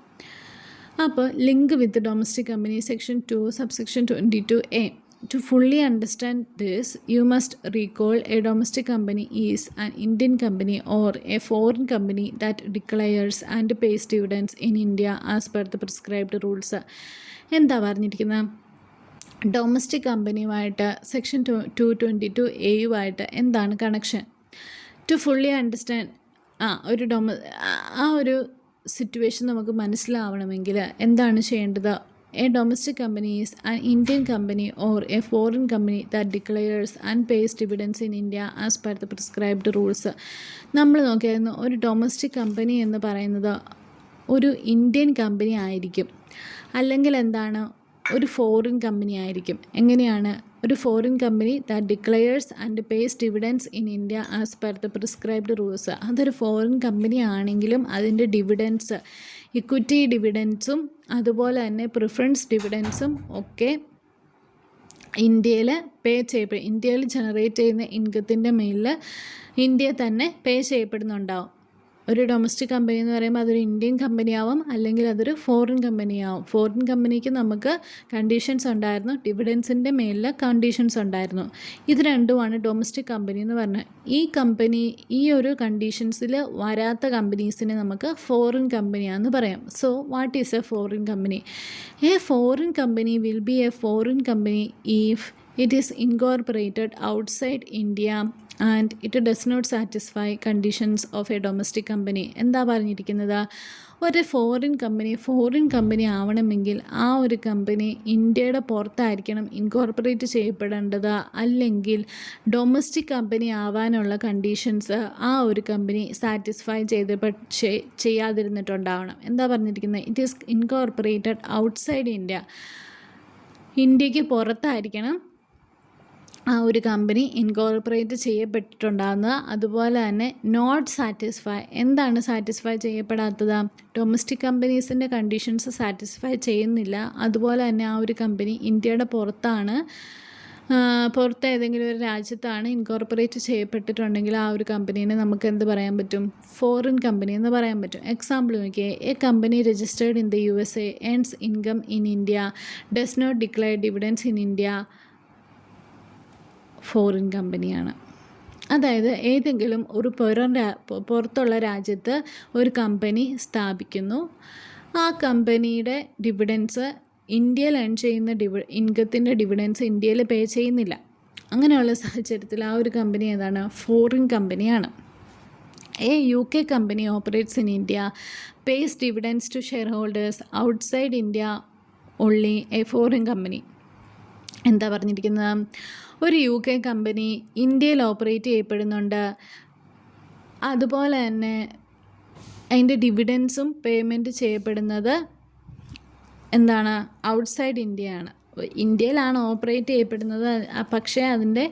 അപ്പോൾ link with domestic company section 2 subsection 22A. To fully understand this, you must recall a domestic company is an Indian company or a foreign company that declares and pays dividends in India as per the prescribed rules. എന്താ പറഞ്ഞിരിക്കുന്നത്? Domestic കമ്പനിയുമായിട്ട് section 222A എന്താണ് connection? To fully understand ഒരു situation നമുക്ക് മനസ്സിലാവണമെങ്കിൽ എന്താണ് ചെയ്യേണ്ടത്? A domestic company is an Indian company or a foreign company that declares and pays dividends in India as per the prescribed rules. നമ്മൾ നോക്കിയായിരുന്നു ഒരു domestic company എന്ന് പറയുന്നത് ഒരു ഇന്ത്യൻ കമ്പനി ആയിരിക്കും, അല്ലെങ്കിൽ എന്താണ് ഒരു ഫോറിൻ കമ്പനി ആയിരിക്കും. എങ്ങനെയാണ്? ഒരു foreign company that declares and pace dividends in India as per the prescribed rules. അതൊരു ഫോറിൻ കമ്പനി ആണെങ്കിലും അതിൻ്റെ ഡിവിഡൻസ്, ഇക്വിറ്റി ഡിവിഡൻസും അതുപോലെ തന്നെ പ്രിഫറൻസ് ഡിവിഡൻസും ഒക്കെ ഇന്ത്യയിൽ പേ ചെയ്യപ്പെടും. ഇന്ത്യയിൽ ജനറേറ്റ് ചെയ്യുന്ന ഇൻകത്തിൻ്റെ മേലിൽ ഇന്ത്യയിൽ തന്നെ പേ ചെയ്യപ്പെടുന്നുണ്ടാവും. ഒരു ഡൊമസ്റ്റിക് കമ്പനി എന്ന് പറയുമ്പോൾ അതൊരു ഇന്ത്യൻ കമ്പനിയാവും, അല്ലെങ്കിൽ അതൊരു ഫോറിൻ കമ്പനിയാവും. ഫോറിൻ കമ്പനിക്ക് നമുക്ക് കണ്ടീഷൻസ് ഉണ്ടായിരുന്നു, ഡിവിഡൻസിൻ്റെ മേലിൽ കണ്ടീഷൻസ് ഉണ്ടായിരുന്നു. ഇത് രണ്ടുമാണ് ഡൊമസ്റ്റിക് കമ്പനി എന്ന് പറഞ്ഞാൽ. ഈ ഒരു കണ്ടീഷൻസിൽ വരാത്ത കമ്പനീസിനെ നമുക്ക് ഫോറിൻ കമ്പനിയാണെന്ന് പറയാം. So what is a foreign company? A foreign company will be a foreign company if it is incorporated outside India and it does not satisfy conditions of a domestic company. എന്താ പറഞ്ഞിരിക്കുന്നത്? ഒരു foreign company ആവണമെങ്കിൽ ആ ഒരു company ഇന്ത്യയുടെ പുറത്തായിരിക്കണം incorporate ചെയ്യപ്പെടേണ്ടത്, അല്ലെങ്കിൽ domestic company ആവാനുള്ള conditions ആ ഒരു കമ്പനി സാറ്റിസ്ഫൈ ചെയ്യാതിരുന്നിട്ടുണ്ടാവണം. എന്താ പറഞ്ഞിരിക്കുന്നത്? It is incorporated outside India. ഇന്ത്യക്ക് പുറത്തായിരിക്കണം ആ ഒരു കമ്പനി ഇൻകോർപ്പറേറ്റ് ചെയ്യപ്പെട്ടിട്ടുണ്ടാകുന്നത്. അതുപോലെ തന്നെ നോട്ട് സാറ്റിസ്ഫൈ. എന്താണ് സാറ്റിസ്ഫൈ ചെയ്യപ്പെടാത്തത്? ഡൊമസ്റ്റിക് കമ്പനീസിൻ്റെ കണ്ടീഷൻസ് സാറ്റിസ്ഫൈ ചെയ്യുന്നില്ല. അതുപോലെ തന്നെ ആ ഒരു കമ്പനി ഇന്ത്യയുടെ പുറത്താണ് പുറത്ത് ഏതെങ്കിലും ഒരു രാജ്യത്താണ് ഇൻകോർപ്പറേറ്റ് ചെയ്യപ്പെട്ടിട്ടുണ്ടെങ്കിൽ ആ ഒരു കമ്പനീനെ നമുക്ക് എന്ത് പറയാൻ പറ്റും? ഫോറിൻ കമ്പനി എന്ന് പറയാൻ പറ്റും. എക്സാമ്പിൾ നോക്കിയേ, a company registered in the USA earns income in India, does not declare dividends in India, foreign കമ്പനിയാണ്. അതായത് ഏതെങ്കിലും ഒരു പുറത്തുള്ള രാജ്യത്ത് ഒരു കമ്പനി സ്ഥാപിക്കുന്നു, ആ കമ്പനിയുടെ ഡിവിഡൻസ് ഇന്ത്യയിൽ ഏൺ ചെയ്യുന്ന ഇൻകത്തിൻ്റെ ഡിവിഡൻസ് ഇന്ത്യയിൽ പേ ചെയ്യുന്നില്ല. അങ്ങനെയുള്ള സാഹചര്യത്തിൽ ആ ഒരു കമ്പനി ഏതാണ്? ഫോറിൻ കമ്പനിയാണ്. A UK company operates in India, pays dividends to shareholders outside India only, a foreign company. എന്താ പറഞ്ഞിരിക്കുന്നത്? ഒരു UK കമ്പനി ഇന്ത്യയിൽ ഓപ്പറേറ്റ് ചെയ്യപ്പെടുന്നുണ്ട്, അതുപോലെ തന്നെ അതിൻ്റെ ഡിവിഡൻസും പേയ്മെൻറ്റ് ചെയ്യപ്പെടുന്നത് എന്താണ്? ഔട്ട്സൈഡ് ഇന്ത്യയാണ്. ഇന്ത്യയിലാണ് ഓപ്പറേറ്റ് ചെയ്യപ്പെടുന്നത്, പക്ഷേ അതിൻ്റെ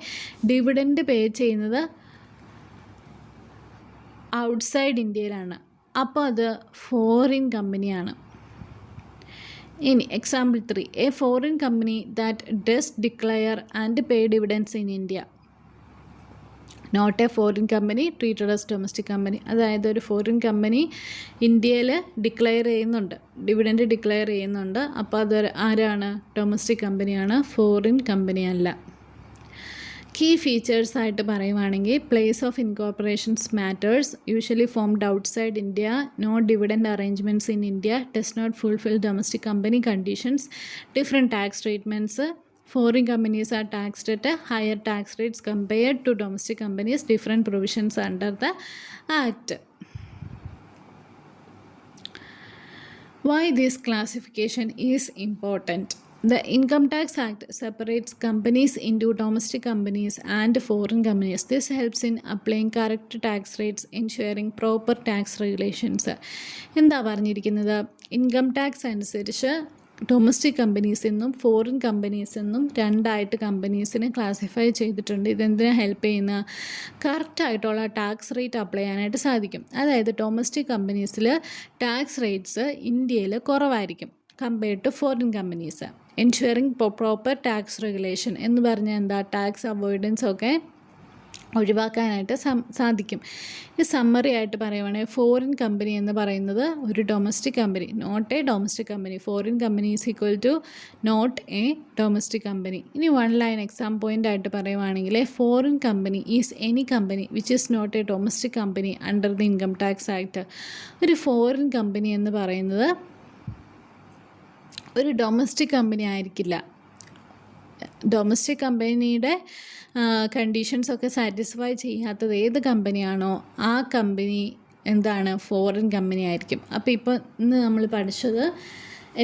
ഡിവിഡൻഡ് പേ ചെയ്യുന്നത് ഔട്ട്സൈഡ് ഇന്ത്യയിലാണ്. അപ്പോൾ അത് ഫോറിൻ കമ്പനിയാണ്. ഇനി example 3, a foreign company that does declare and pay dividends in India, not a foreign company treated as domestic company. അതായത് ഒരു ഫോറിൻ കമ്പനി ഇന്ത്യയിൽ ഡിക്ലെയർ ചെയ്യുന്നുണ്ട്, ഡിവിഡൻഡ് ഡിക്ലെയർ ചെയ്യുന്നുണ്ട്, അപ്പോൾ അത് ആരാണ്? ഡൊമസ്റ്റിക് കമ്പനിയാണ്, ഫോറിൻ കമ്പനിയല്ല. കീ ഫീച്ചേഴ്സ് ആയിട്ട് പറയുവാണെങ്കിൽ, place of incorporations matters, usually formed outside India, no dividend arrangements in India, does not fulfil domestic company conditions, different tax treatments, foreign companies are taxed at a higher tax rates compared to domestic companies, different provisions under the Act. Why this classification is important? The Income Tax Act separates companies into domestic companies and foreign companies. This helps in applying correct tax rates, ensuring proper tax regulations. എന്താ പറഞ്ഞിരിക്കുന്നത്? Income tax അനുസരിച്ച് domestic കമ്പനീസെന്നും foreign കമ്പനീസെന്നും രണ്ടായിട്ട് കമ്പനീസിനെ classify ചെയ്തിട്ടുണ്ട്. ഇതെന്തിനാ help ചെയ്യുന്ന? കറക്റ്റായിട്ടുള്ള tax rate apply ചെയ്യാനായിട്ട് സാധിക്കും. അതായത് ഡൊമസ്റ്റിക് കമ്പനീസിൽ ടാക്സ് റേറ്റ്സ് ഇന്ത്യയിൽ കുറവായിരിക്കും compared to foreign companies. Ensuring proper tax regulation എന്ന് പറഞ്ഞാൽ എന്താ? ടാക്സ് അവോയ്ഡൻസ് ഒക്കെ ഒഴിവാക്കാനായിട്ട് സാധിക്കും. ഇത് സമ്മറി ആയിട്ട് പറയുവാണെങ്കിൽ, ഫോറിൻ കമ്പനി എന്ന് പറയുന്നത് ഒരു domestic company, not a domestic company. Foreign company is equal to not a domestic company. ഇനി വൺ ലൈൻ എക്സാം പോയിൻ്റ് ആയിട്ട് പറയുവാണെങ്കിൽ, foreign company is any company which is not a domestic company under the income tax act. ഒരു foreign company എന്ന് പറയുന്നത് ഒരു domestic company ആയിരിക്കില്ല. Domestic കമ്പനിയുടെ കണ്ടീഷൻസൊക്കെ satisfy ചെയ്യാത്തത് ഏത് കമ്പനിയാണോ ആ കമ്പനി എന്താണ്? ഫോറിൻ കമ്പനി ആയിരിക്കും. അപ്പോൾ ഇപ്പോൾ ഇന്ന് നമ്മൾ പഠിച്ചത്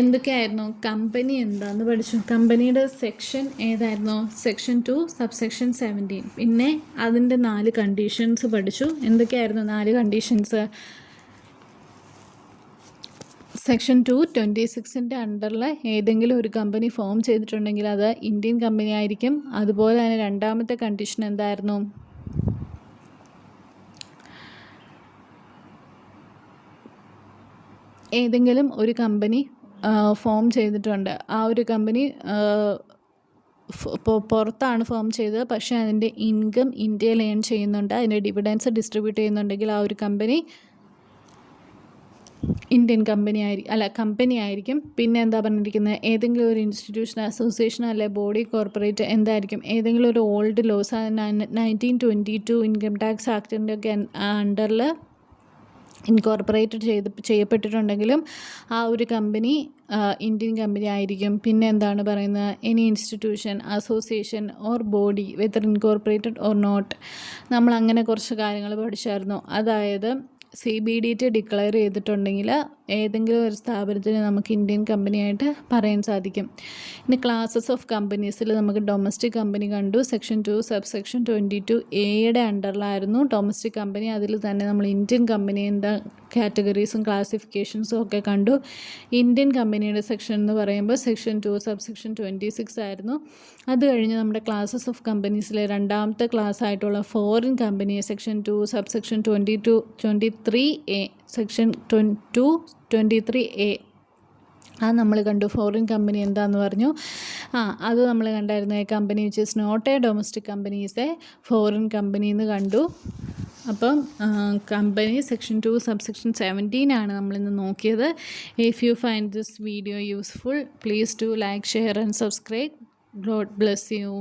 എന്തൊക്കെയായിരുന്നു? കമ്പനി എന്താണെന്ന് പഠിച്ചു. കമ്പനിയുടെ സെക്ഷൻ ഏതായിരുന്നു? Section 2 subsection 17. പിന്നെ അതിൻ്റെ 4 കണ്ടീഷൻസ് പഠിച്ചു. എന്തൊക്കെയായിരുന്നു 4 കണ്ടീഷൻസ്? സെക്ഷൻ 226 അണ്ടറിൽ ഏതെങ്കിലും ഒരു കമ്പനി ഫോം ചെയ്തിട്ടുണ്ടെങ്കിൽ അത് ഇന്ത്യൻ കമ്പനി ആയിരിക്കും. അതുപോലെ തന്നെ രണ്ടാമത്തെ കണ്ടീഷൻ എന്തായിരുന്നു? ഏതെങ്കിലും ഒരു കമ്പനി ഫോം ചെയ്തിട്ടുണ്ട്, ആ ഒരു കമ്പനി പുറത്താണ് ഫോം ചെയ്തത്, പക്ഷേ അതിൻ്റെ ഇൻകം ഇന്ത്യയിൽ ഏൺ ചെയ്യുന്നുണ്ട്, അതിൻ്റെ ഡിവിഡൻസ് ഡിസ്ട്രിബ്യൂട്ട് ചെയ്യുന്നുണ്ടെങ്കിൽ ആ ഒരു കമ്പനി ഇന്ത്യൻ കമ്പനി ആയിരിക്കും. പിന്നെ എന്താ പറഞ്ഞിരിക്കുന്നത്? ഏതെങ്കിലും ഒരു ഇൻസ്റ്റിറ്റ്യൂഷൻ, അസോസിയേഷൻ അല്ലെ ബോഡി കോർപ്പറേറ്റ് എന്തായിരിക്കും? ഏതെങ്കിലും ഒരു ഓൾഡ് ലോസ് 1922 ഇൻകം ടാക്സ് ആക്ടിൻ്റെ ഒക്കെ അണ്ടറിൽ ഇൻകോർപ്പറേറ്റ് ചെയ്യപ്പെട്ടിട്ടുണ്ടെങ്കിലും ആ ഒരു കമ്പനി ഇന്ത്യൻ കമ്പനി ആയിരിക്കും. പിന്നെ എന്താണ് പറയുന്നത്? Any institution, association or body whether incorporated or not. നമ്മൾ അങ്ങനെ കുറച്ച് കാര്യങ്ങൾ പഠിച്ചായിരുന്നു. അതായത് CBDT ഡിക്ലെയർ ചെയ്തിട്ടുണ്ടെങ്കിൽ ഏതെങ്കിലും ഒരു സ്ഥാപനത്തിന് നമുക്ക് ഇന്ത്യൻ കമ്പനിയായിട്ട് പറയാൻ സാധിക്കും. ഇനി ക്ലാസസ് ഓഫ് കമ്പനീസിൽ നമുക്ക് ഡൊമസ്റ്റിക് കമ്പനി കണ്ടു. സെക്ഷൻ 2 സബ്സെക്ഷൻ 22A അണ്ടറിലായിരുന്നു ഡൊമസ്റ്റിക് കമ്പനി. അതിൽ തന്നെ നമ്മൾ ഇന്ത്യൻ കമ്പനി എന്താ കാറ്റഗറീസും ക്ലാസിഫിക്കേഷൻസും ഒക്കെ കണ്ടു. ഇന്ത്യൻ കമ്പനിയുടെ സെക്ഷൻ എന്ന് പറയുമ്പോൾ സെക്ഷൻ 2 സബ്സെക്ഷൻ 26 ആയിരുന്നു. അത് കഴിഞ്ഞ് നമ്മുടെ ക്ലാസസ് ഓഫ് കമ്പനീസിലെ രണ്ടാമത്തെ ക്ലാസ് ആയിട്ടുള്ള foreign company section 2 subsection 23A section 23A അത് നമ്മൾ കണ്ടു. ഫോറിൻ കമ്പനി എന്താണെന്ന് പറഞ്ഞു. അത് നമ്മൾ കണ്ടായിരുന്നു. A company which is not a domestic company is a foreign company എന്ന് കണ്ടു. അപ്പം കമ്പനി സെക്ഷൻ 2 സബ്സെക്ഷൻ 17 ആണ് നമ്മളിന്ന് നോക്കിയത്. If you find this video useful, please do like, share and subscribe. God bless you.